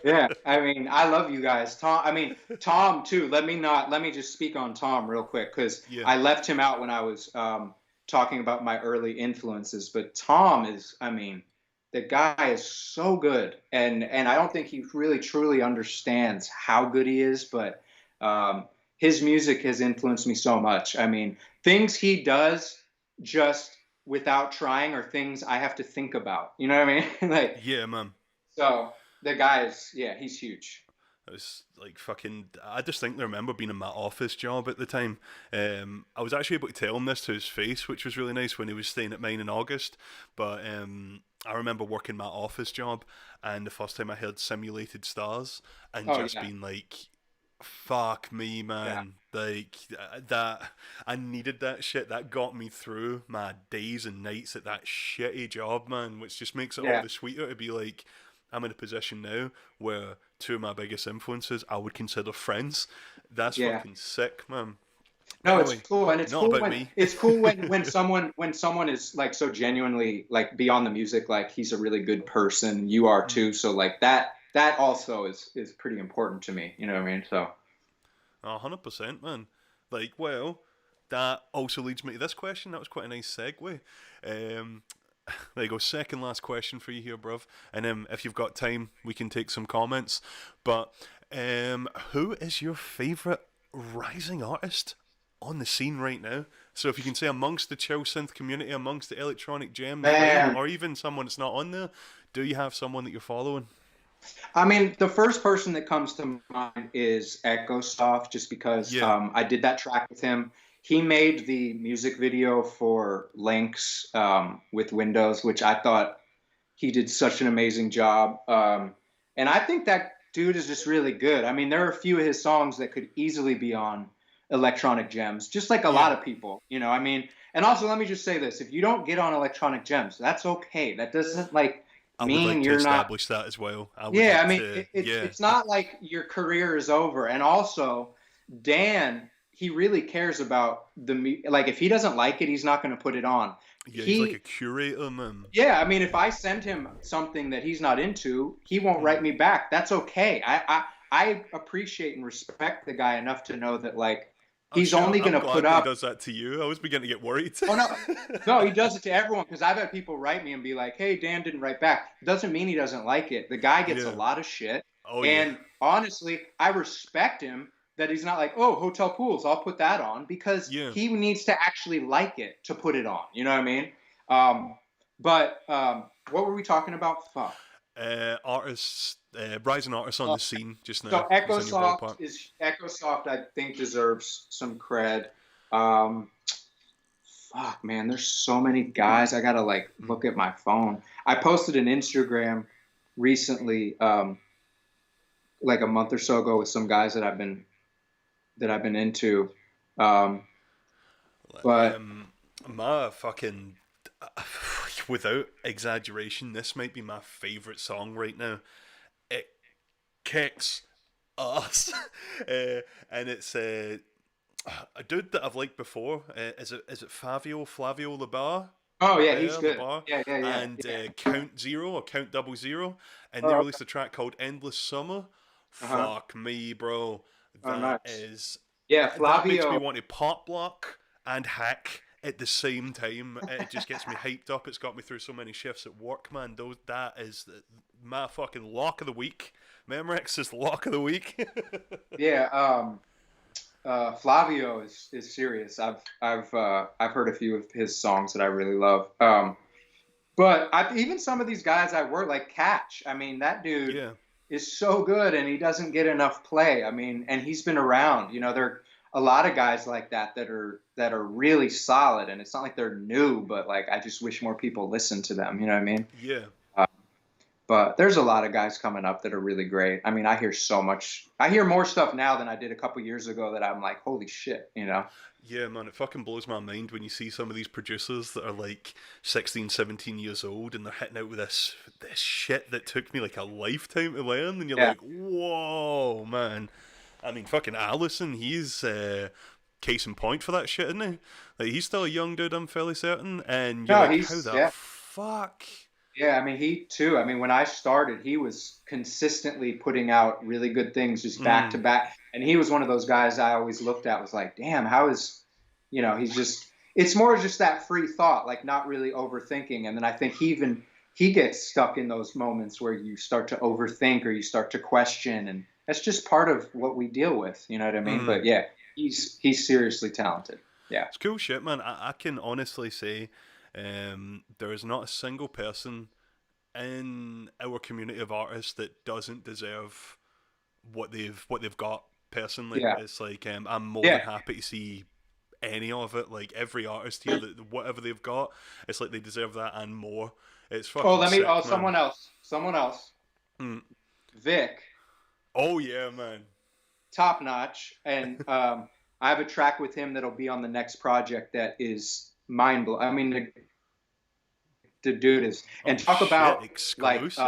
Yeah, I mean, I love you guys. Tom too. Let me just speak on Tom real quick, because I left him out when I was talking about my early influences. But Tom is, I mean, the guy is so good, and I don't think he really truly understands how good he is, but his music has influenced me so much. I mean, things he does just without trying are things I have to think about. You know what I mean? Like, yeah, man. So the guy is, he's huge. It was like fucking. I distinctly remember being in my office job at the time. I was actually able to tell him this to his face, which was really nice when he was staying at mine in August. But I remember working my office job, and the first time I heard Simulated Stars, and being like, fuck me, man. Like, that, I needed that shit. That got me through my days and nights at that shitty job, man, which just makes it all the sweeter to be like, I'm in a position now where two of my biggest influences I would consider friends. That's fucking sick, man. No, anyway, it's cool, and it's cool when someone is like so genuinely like beyond the music, like he's a really good person. You are too, so like that also is pretty important to me. You know what I mean? So 100%, man. Like, well, that also leads me to this question. That was quite a nice segue. There you go. Second last question for you here, bruv. And if you've got time, we can take some comments. But who is your favourite rising artist on the scene right now? So if you can say amongst the chill synth community, amongst the electronic gem, or even someone that's not on there, do you have someone that you're following? I mean, the first person that comes to mind is Echo Soft, just because I did that track with him. He made the music video for Lynx with Windows, which I thought he did such an amazing job. And I think that dude is just really good. I mean, there are a few of his songs that could easily be on Electronic Gems, just like a lot of people, you know. I mean, and also let me just say this: if you don't get on Electronic Gems, that's okay. That doesn't like mean you're not. I would like to establish that as well. It's not like your career is over. And also, Dan, he really cares about like if he doesn't like it, he's not going to put it on. Yeah, he's like a curator, man. Yeah, I mean, if I send him something that he's not into, he won't write me back. That's okay. I appreciate and respect the guy enough to know that like he's only going to put up. He does that to you. I was beginning to get worried. Oh no, he does it to everyone, because I've had people write me and be like, "Hey, Dan didn't write back." It doesn't mean he doesn't like it. The guy gets a lot of shit, and honestly, I respect him that he's not like, oh, Hotel Pools, I'll put that on, because Yeah. he needs to actually like it to put it on. You know what I mean? But what were we talking about? Fuck. Artists, rising artists on the scene just now. So He's in your ballpark. Echo Soft, I think, deserves some cred. Um, Fuck, man, there's so many guys. I gotta like look at my phone. I posted an Instagram recently, like a month or so ago, with some guys that I've been into. Um, but My fucking, without exaggeration, this might be my favorite song right now. It kicks ass, and it's a dude that I've liked before. Is it Flavio Labar? oh yeah, he's Labar, good. Labar, Yeah. and Count Zero or Count Double Zero, and they Oh, released a track called Endless Summer. uh-huh. Fuck me, bro. Oh, That nice. is Yeah, that makes me Flavio. want to pop lock and hack at the same time. It just gets me hyped up. It's got me through so many shifts at work, man. That is my fucking lock of the week. Memorex is the lock of the week. Yeah, Flavio is serious. I've heard a few of his songs that I really love. But even some of these guys I work like Catch. I mean, that dude Yeah, is so good, and he doesn't get enough play. I mean, and he's been around. You know, there are a lot of guys like that are really solid, and it's not like they're new, but like I just wish more people listen to them. You know what I mean? yeah. Uh, but there's a lot of guys coming up that are really great. I mean, I hear so much. I hear more stuff now than I did a couple years ago that I'm like, holy shit, you know? Yeah, man, it fucking blows my mind when you see some of these producers that are like 16, 17 years old and they're hitting out with this shit that took me like a lifetime to learn, and you're Yeah. like, whoa, man. I mean, fucking Allison, he's case in point for that shit, isn't he? Like, he's still a young dude, I'm fairly certain, and you're No, like, how he's the yeah. fuck? Yeah, I mean, he too. I mean, when I started, he was consistently putting out really good things just back to Mm, back. And he was one of those guys I always looked at, was like, damn, how is, he's just, it's more just that free thought, like not really overthinking. And then I think he gets stuck in those moments where you start to overthink or you start to question. And that's just part of what we deal with. You know what I mean? mm. But yeah, he's seriously talented. Yeah. It's cool shit, man. I can honestly say there is not a single person in our community of artists that doesn't deserve what they've got personally. Yeah. It's like I'm more Yeah. than happy to see any of it. Like every artist here, that whatever they've got, it's like they deserve that and more. It's Oh, fucking sick, man. someone else, Mm. Vic. Oh yeah, man. Top notch. And I have a track with him that'll be on the next project that is mind blowing. I mean, the dude is, Oh and talk shit, about like exclusive.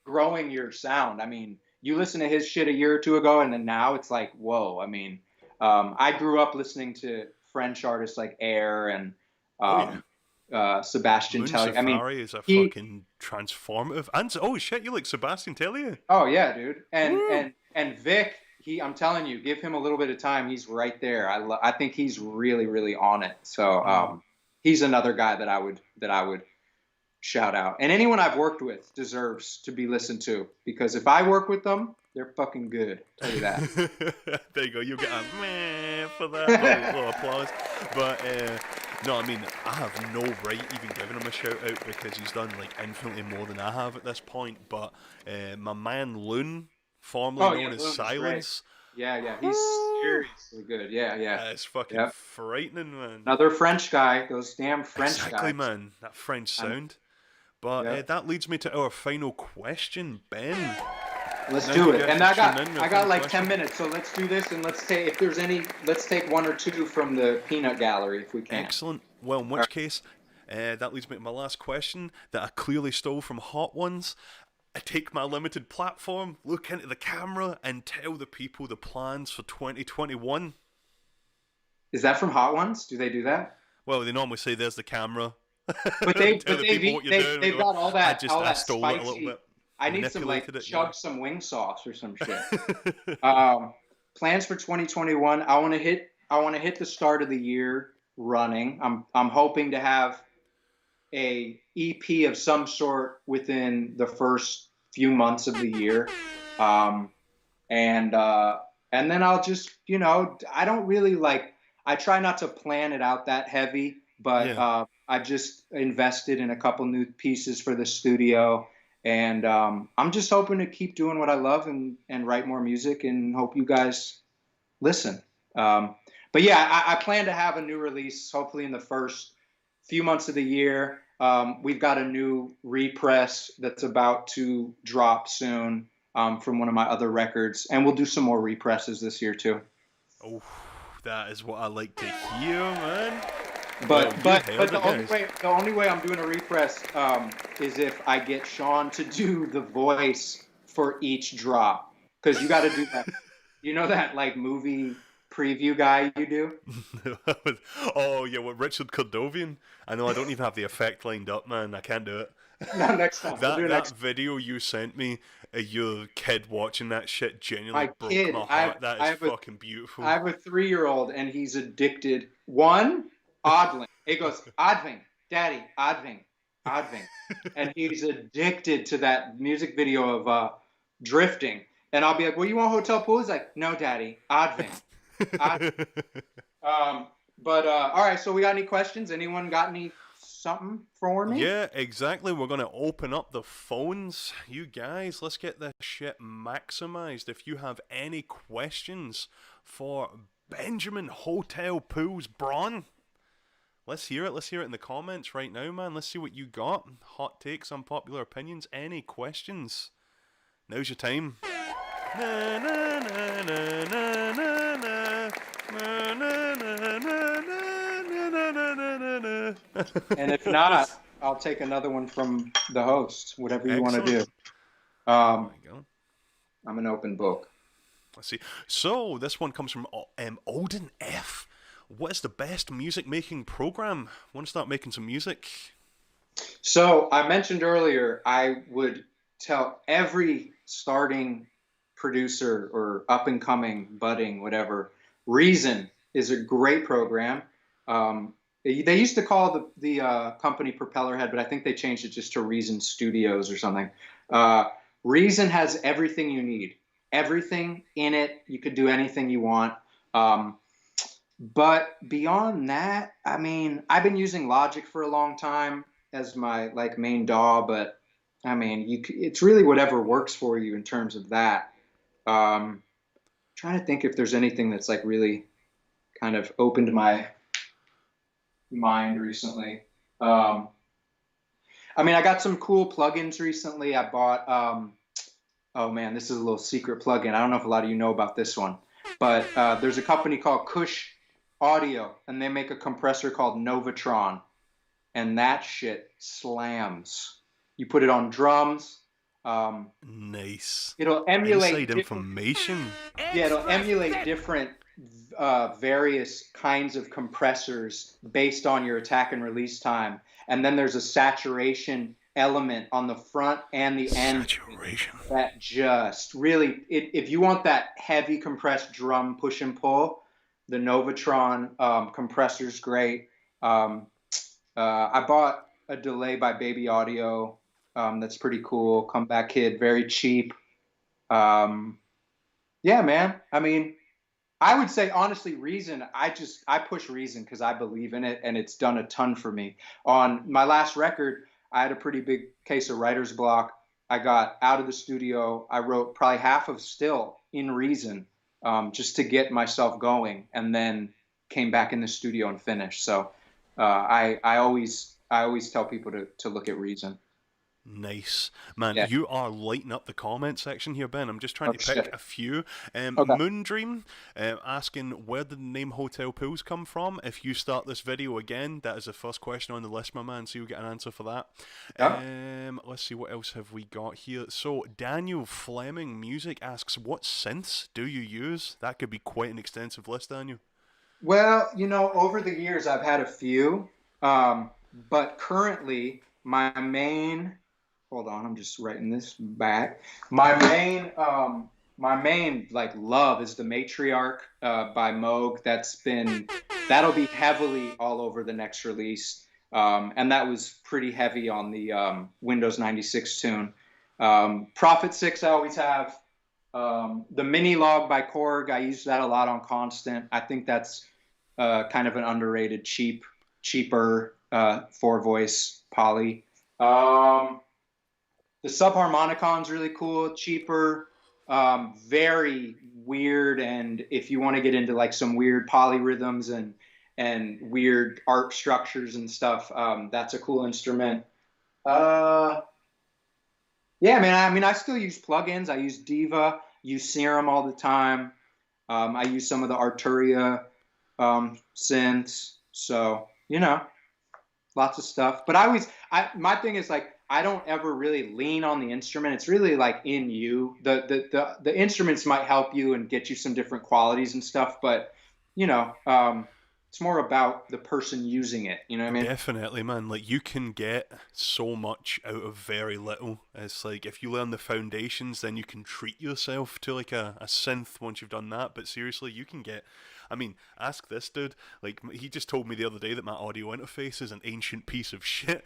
growing your sound. I mean, you listen to his shit a year or two ago, and then now it's like, whoa. I mean, I grew up listening to French artists like Air and Oh yeah. um, Sebastian Moon Telly. I mean, Safari is a he. fucking transformative. And oh shit, you like Sebastian Tellier? Oh yeah, dude. And Woo! Vic, I'm telling you, give him a little bit of time. He's right there. I think he's really really on it. So Mm. he's another guy that I would shout out. And anyone I've worked with deserves to be listened to, because if I work with them, they're fucking good. I'll tell you that. There you go. You get a meh for that little applause. But no, I mean, I have no right even giving him a shout out because he's done like infinitely more than I have at this point. But my man Loon, formerly Oh yeah, known as Loon's great. Silence, Yeah, he's woo, seriously good. Yeah. it's fucking Yep. frightening, man. Another French guy. Those damn French Exactly, guys. man. That French I'm, sound. But yeah. that leads me to our final question, Ben. Let's Now do you it. get And to I tune got in with I a got final like question. 10 minutes, so let's do this, and let's take, if there's any, let's take one or two from the peanut gallery if we can. Excellent. Well, in All which right. case, that leads me to my last question that I clearly stole from Hot Ones. I take my limited platform, look into the camera, and tell the people the plans for 2021. Is that from Hot Ones? Do they do that? Well, they normally say, "There's the camera." But they Tell but the they've people what you're doing. they've got I all that stole it a little spicy. bit, I need some like manipulated it. Yeah. chug some wing sauce or some shit. Plans for 2021. I want to hit the start of the year running. I'm hoping to have a EP of some sort within the first few months of the year. Um, and uh, and then I'll just, I don't really I try not to plan it out that heavy, but Yeah. I just invested in a couple new pieces for the studio, and I'm just hoping to keep doing what I love and write more music and hope you guys listen. Um, but yeah, I plan to have a new release hopefully in the first few months of the year. We've got a new repress that's about to drop soon from one of my other records, and we'll do some more represses this year too. Oh, that is what I like to hear, man. Well, But you but heard but it, guys. the only way I'm doing a repress is if I get Sean to do the voice for each drop, because you got to do that. You know that like movie preview guy you do? Oh yeah, what Richard Cordovian? I know I don't even have the effect lined up, man. I can't do it. No, next time. We'll do it That next. video you sent me, your kid watching that shit genuinely My broke kid, my heart. That I is have a fucking beautiful. I have a 3-year-old and he's addicted. One, Oddling. He goes, Oddving, Daddy, Oddving, Oddving. And he's addicted to that music video of drifting. And I'll be like, well, you want hotel pool? He's like, no, Daddy, Oddving. Odd. All right, so we got any questions? Anyone got any something for me? Yeah, exactly. We're gonna open up the phones. You guys, let's get this shit maximized. If you have any questions for Benjamin Hotel Pools Braun, let's hear it. Let's hear it in the comments right now, man. Let's see what you got. Hot takes, unpopular opinions, any questions? Now's your time. Na, na, na, na, na, na, na. Na, na, na, na, na, na, na, na, na. And if not, I'll take another one from the host, whatever you want to do. Excellent. There we go. I'm an open book. Let's see. So this one comes from Olden F. What is the best music making program? Want to start making some music? So I mentioned earlier, I would tell every starting producer or up and coming, budding, whatever, Reason is a great program. They used to call the company Propellerhead, but I think they changed it just to Reason Studios or something. Reason has everything you need, everything in it. You could do anything you want. But beyond that, I mean, I've been using Logic for a long time as my like main DAW, but I mean, it's really whatever works for you in terms of that. Trying to think if there's anything that's like really kind of opened my mind recently. I mean, I got some cool plugins recently. I bought, oh man, this is a little secret plugin. I don't know if a lot of you know about this one, but there's a company called Kush Audio, and they make a compressor called Novatron, and that shit slams. You put it on drums. Nice. It'll emulate Inside information. Yeah, it'll emulate different various kinds of compressors based on your attack and release time. And then there's a saturation element on the front and the end. Saturation. That just really, if you want that heavy compressed drum push and pull, the Novatron compressor's great. I bought a delay by Baby Audio. That's pretty cool. Comeback Kid, very cheap. Yeah, man. I mean, I would say honestly, Reason. I push Reason because I believe in it, and it's done a ton for me. On my last record, I had a pretty big case of writer's block. I got out of the studio. I wrote probably half of Still in Reason, just to get myself going, and then came back in the studio and finished. So I always tell people to look at Reason. Nice. Man, Yeah. you are lighting up the comment section here, Ben. I'm just trying to pick shit. a few. Okay. Moondream asking, where did the name Hotel Pools come from? If you start this video again, that is the first question on the list, my man, so you'll get an answer for that. Yeah. Let's see, what else have we got here? So, Daniel Fleming Music asks, what synths do you use? That could be quite an extensive list, Daniel. Well, over the years I've had a few, but currently my main. Hold on, I'm just writing this back. My main like love is the Matriarch by Moog. That'll be heavily all over the next release, and that was pretty heavy on the Windows 96 tune. Prophet 6 I always have. The mini log by Korg, I use that a lot on constant. I think that's kind of an underrated, cheaper four voice poly. The subharmonicon's really cool, cheaper, very weird. And if you want to get into like some weird polyrhythms and weird art structures and stuff, that's a cool instrument. Yeah, man. I mean, I still use plugins. I use Diva, use Serum all the time. I use some of the Arturia synths. So, lots of stuff. But my thing is like, I don't ever really lean on the instrument. It's really like in you. The instruments might help you and get you some different qualities and stuff, but it's more about the person using it. You know what I mean? Definitely, man. Like, you can get so much out of very little. It's like, if you learn the foundations, then you can treat yourself to like a synth once you've done that. But seriously, you can get, I mean, ask this dude. Like, he just told me the other day that my audio interface is an ancient piece of shit.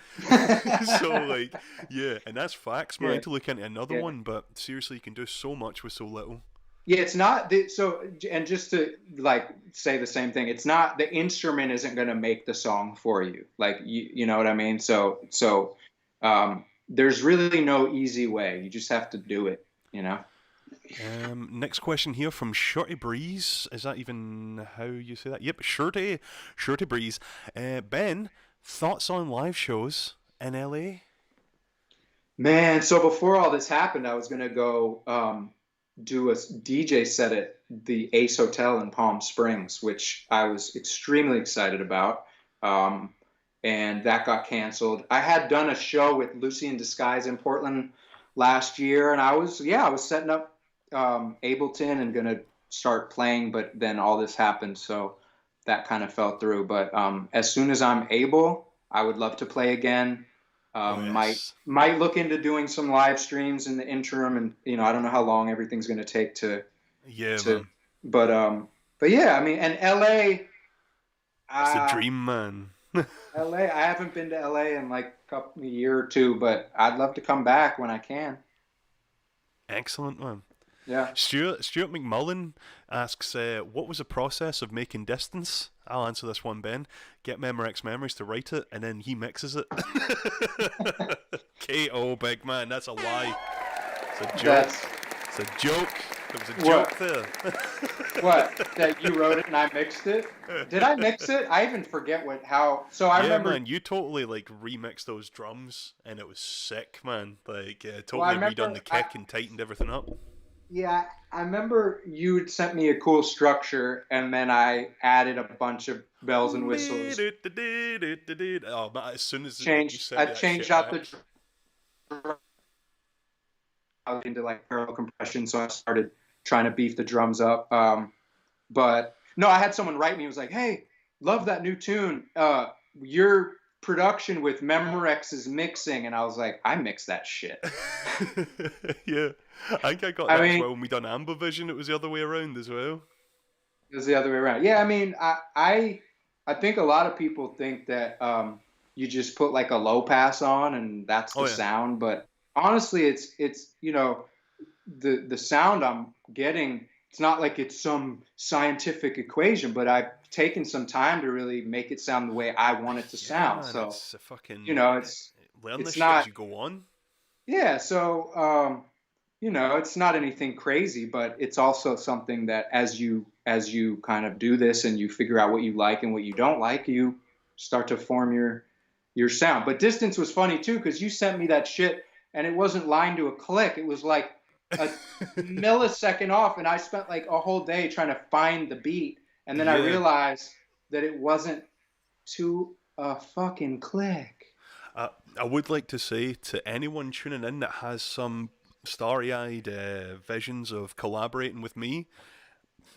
So, like, yeah, and that's facts, man. Yeah. To look into another Yeah. one, but seriously, you can do so much with so little. Yeah, it's not so. And just to like say the same thing, it's not the instrument isn't going to make the song for you. Like you know what I mean. So there's really no easy way. You just have to do it. Next question here from Shorty Breeze. Is that even how you say that? Yep, Shorty Breeze. Ben, thoughts on live shows in LA? Man, so before all this happened, I was going to go do a DJ set at the Ace Hotel in Palm Springs, which I was extremely excited about. And that got canceled. I had done a show with Lucy in Disguise in Portland last year, and I was setting up Ableton and gonna start playing, but then all this happened, so that kind of fell through. But as soon as I'm able, I would love to play again. Yes. Might look into doing some live streams in the interim, and I don't know how long everything's going to take to. Yeah, man. But yeah, I mean, and LA. It's a dream, man. LA. I haven't been to LA in like a year or two, but I'd love to come back when I can. Excellent, man. Yeah. Stuart McMullen asks, what was the process of making Distance? I'll answer this one, Ben. Get Memorex Memories to write it, and then he mixes it. K.O., big man. That's a lie. It's a joke. It's a joke. There was a joke there. What? That you wrote it and I mixed it? Did I mix it? I even forget how. So I remember. Man, you totally like remixed those drums, and it was sick, man. Like totally redone the kick and tightened everything up. Yeah, I remember you had sent me a cool structure, and then I added a bunch of bells and whistles. Oh, man, as soon as I changed out the drum into like parallel compression, so I started trying to beef the drums up. But no, I had someone write me. It was like, "Hey, love that new tune. Your production with Memorex's mixing," and I was like, "I mixed that shit." Yeah. I think I got that as well when we done Amber Vision. It was the other way around as well. It was the other way around. Yeah, I mean, I think a lot of people think that you just put like a low pass on and that's the sound. But honestly, it's the sound I'm getting. It's not like it's some scientific equation, but I've taken some time to really make it sound the way I want it to sound. Man, so it's a fucking learn this shit as you go on. Yeah, so it's not anything crazy, but it's also something that as you kind of do this and you figure out what you like and what you don't like, you start to form your sound. But Distance was funny too, because you sent me that shit and it wasn't lined to a click. It was like a millisecond off, and I spent like a whole day trying to find the beat, and then I realized that it wasn't to a fucking click. I would like to say to anyone tuning in that has some starry-eyed visions of collaborating with me,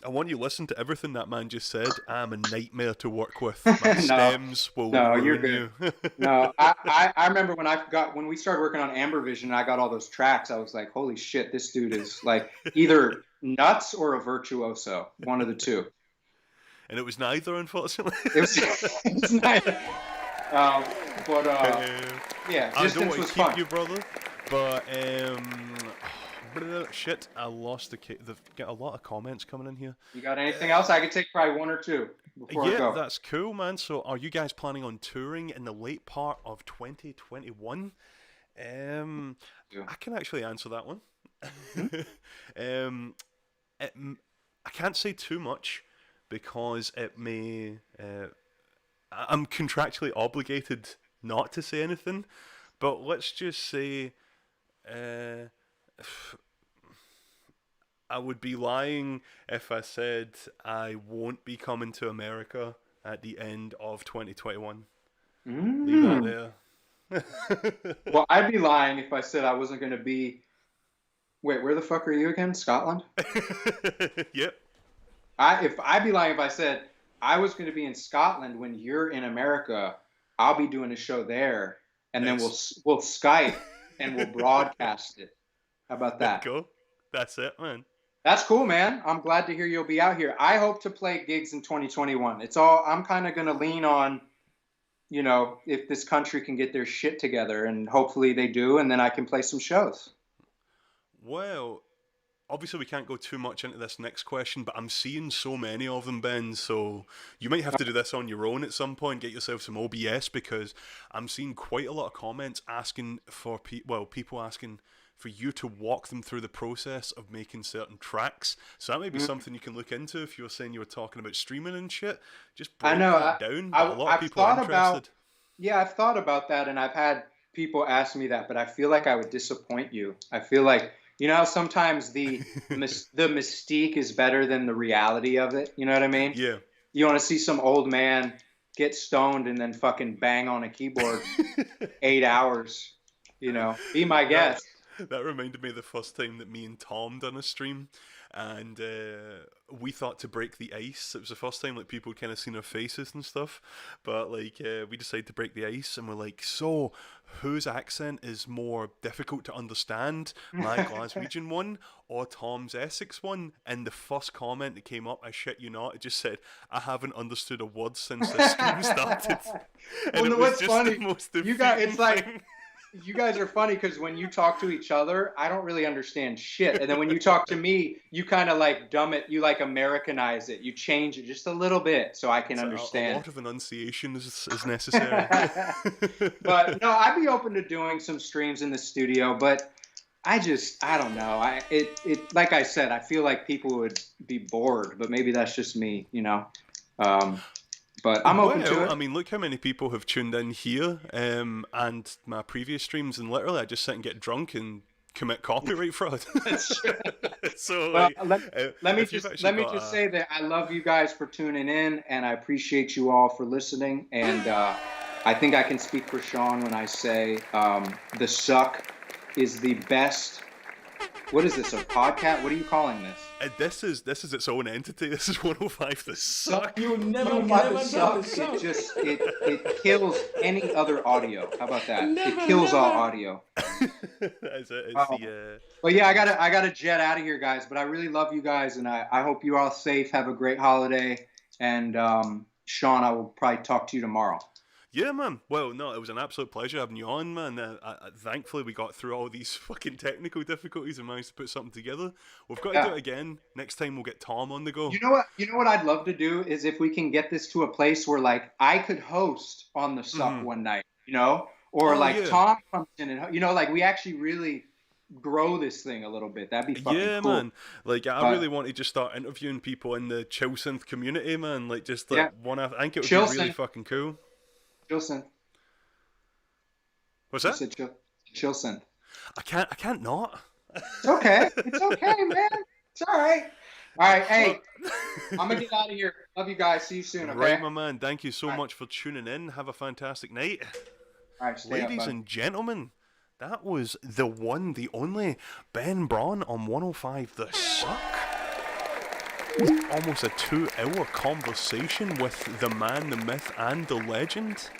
I want you to listen to everything that man just said. I'm a nightmare to work with. My stems will ruin you're good. you. No, I remember when we started working on Amber Vision and I got all those tracks, I was like, holy shit, this dude is like either nuts or a virtuoso, one of the two. And it was neither, unfortunately. It was neither. Yeah, Distance was fun. You, brother. But shit, I lost they've got a lot of comments coming in here. You got anything else? I could take probably one or two before I Yeah, go. that's cool, man. So, are you guys planning on touring in the late part of 2021? I can actually answer that one. um, I can't say too much because it may. I'm contractually obligated not to say anything, but let's just say. I would be lying if I said I won't be coming to America at the end of 2021. Leave that there. Well, I'd be lying if I said I wasn't going to be. Wait, where the fuck are you again? Scotland? Yep. I'd be lying if I said I was going to be in Scotland when you're in America. I'll be doing a show there, and then we'll Skype and we'll broadcast it. How about that? There you go. That's it, man. That's cool, man. I'm glad to hear you'll be out here. I hope to play gigs in 2021. I'm kind of going to lean on, if this country can get their shit together, and hopefully they do, and then I can play some shows. Well, obviously we can't go too much into this next question, but I'm seeing so many of them, Ben, so you might have to do this on your own at some point, get yourself some OBS, because I'm seeing quite a lot of comments asking for people asking for you to walk them through the process of making certain tracks. So that may be something you can look into if you were saying you were talking about streaming and shit. Just break that down. But a lot of people are interested. I've thought about that, and I've had people ask me that, but I feel like I would disappoint you. I feel like, sometimes the mystique is better than the reality of it. You know what I mean? Yeah. You want to see some old man get stoned and then fucking bang on a keyboard 8 hours. Be my guest. That reminded me of the first time that me and Tom done a stream, and we thought to break the ice. It was the first time people kind of seen our faces and stuff, but we decided to break the ice, and we're like, so whose accent is more difficult to understand, my Glaswegian one or Tom's Essex one? And the first comment that came up, I shit you not, it just said, I haven't understood a word since the stream started. And it was just funny, the most defeating thing. You guys are funny because when you talk to each other, I don't really understand shit. And then when you talk to me, you kind of dumb it. You Americanize it. You change it just a little bit so I can understand. A lot of enunciation is necessary. But no, I'd be open to doing some streams in the studio. But I don't know. Like I said, I feel like people would be bored. But maybe that's just me, But I'm open to it. I mean, look how many people have tuned in here and my previous streams, and literally I just sit and get drunk and commit copyright fraud. So, let me just say that I love you guys for tuning in, and I appreciate you all for listening. And I think I can speak for Sean when I say the Succ is the best. What is this, a podcast? What are you calling this? This is its own entity. This is 105 The Succ. You never The Succ. It kills any other audio. How about that? It kills all audio. That's it. But yeah, I gotta jet out of here, guys. But I really love you guys, and I hope you're all safe. Have a great holiday. And Sean, I will probably talk to you tomorrow. Yeah, man. Well, no, it was an absolute pleasure having you on, man. Thankfully, we got through all these fucking technical difficulties and managed to put something together. We've got to do it again. Next time, we'll get Tom on the go. You know what I'd love to do is if we can get this to a place where I could host on the Succ one night, or Tom comes in and we actually really grow this thing a little bit. That'd be fucking cool. Man. I really want to just start interviewing people in the chill synth community, man. I think it would be really fucking cool. Chill synth. What's that? Chill synth. I can't not. It's okay. It's okay, man. It's all right. All right, hey, I'm gonna get out of here. Love you guys. See you soon. Okay? Right, my man. Thank you so much for tuning in. Have a fantastic night. All right, ladies and gentlemen, that was the one, the only Ben Braun on 105 The Succ. Almost a 2-hour conversation with the man, the myth, and the legend.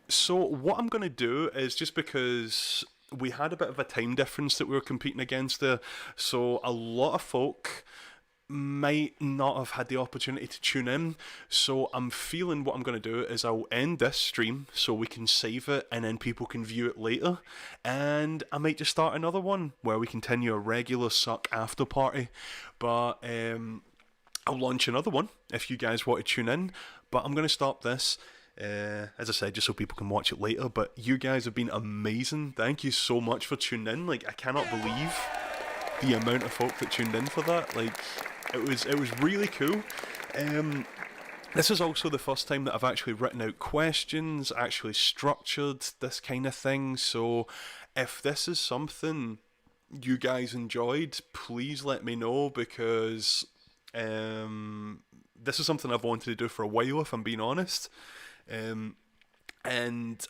So what I'm going to do is, just because we had a bit of a time difference that we were competing against there, so a lot of folk might not have had the opportunity to tune in. So I'm feeling what I'm going to do is I'll end this stream so we can save it and then people can view it later. And I might just start another one where we continue a regular Succ after party. But I'll launch another one if you guys want to tune in. But I'm going to stop this. As I said, just so people can watch it later. But you guys have been amazing. Thank you so much for tuning in. Like, I cannot believe the amount of folk that tuned in for that. Like, it was really cool. This is also the first time that I've actually written out questions, actually structured this kind of thing. So if this is something you guys enjoyed, please let me know, because this is something I've wanted to do for a while, if I'm being honest. And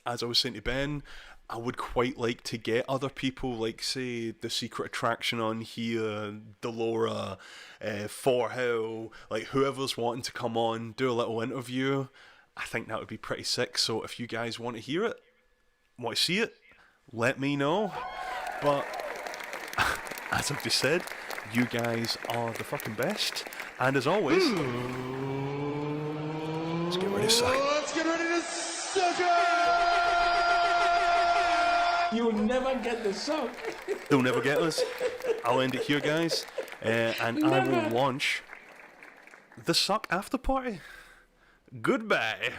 as I was saying to Ben, I would quite like to get other people, like, say, The Secret Attraction on here, Delora, Forhill, like, whoever's wanting to come on, do a little interview. I think that would be pretty sick. So if you guys want to hear it, want to see it, let me know. But as I've just said, you guys are the fucking best. And as always, let's get ready to suck. Let's get ready to Succ. You'll never get the Succ. They'll never get us. I'll end it here, guys. And I will launch the Succ after party. Goodbye.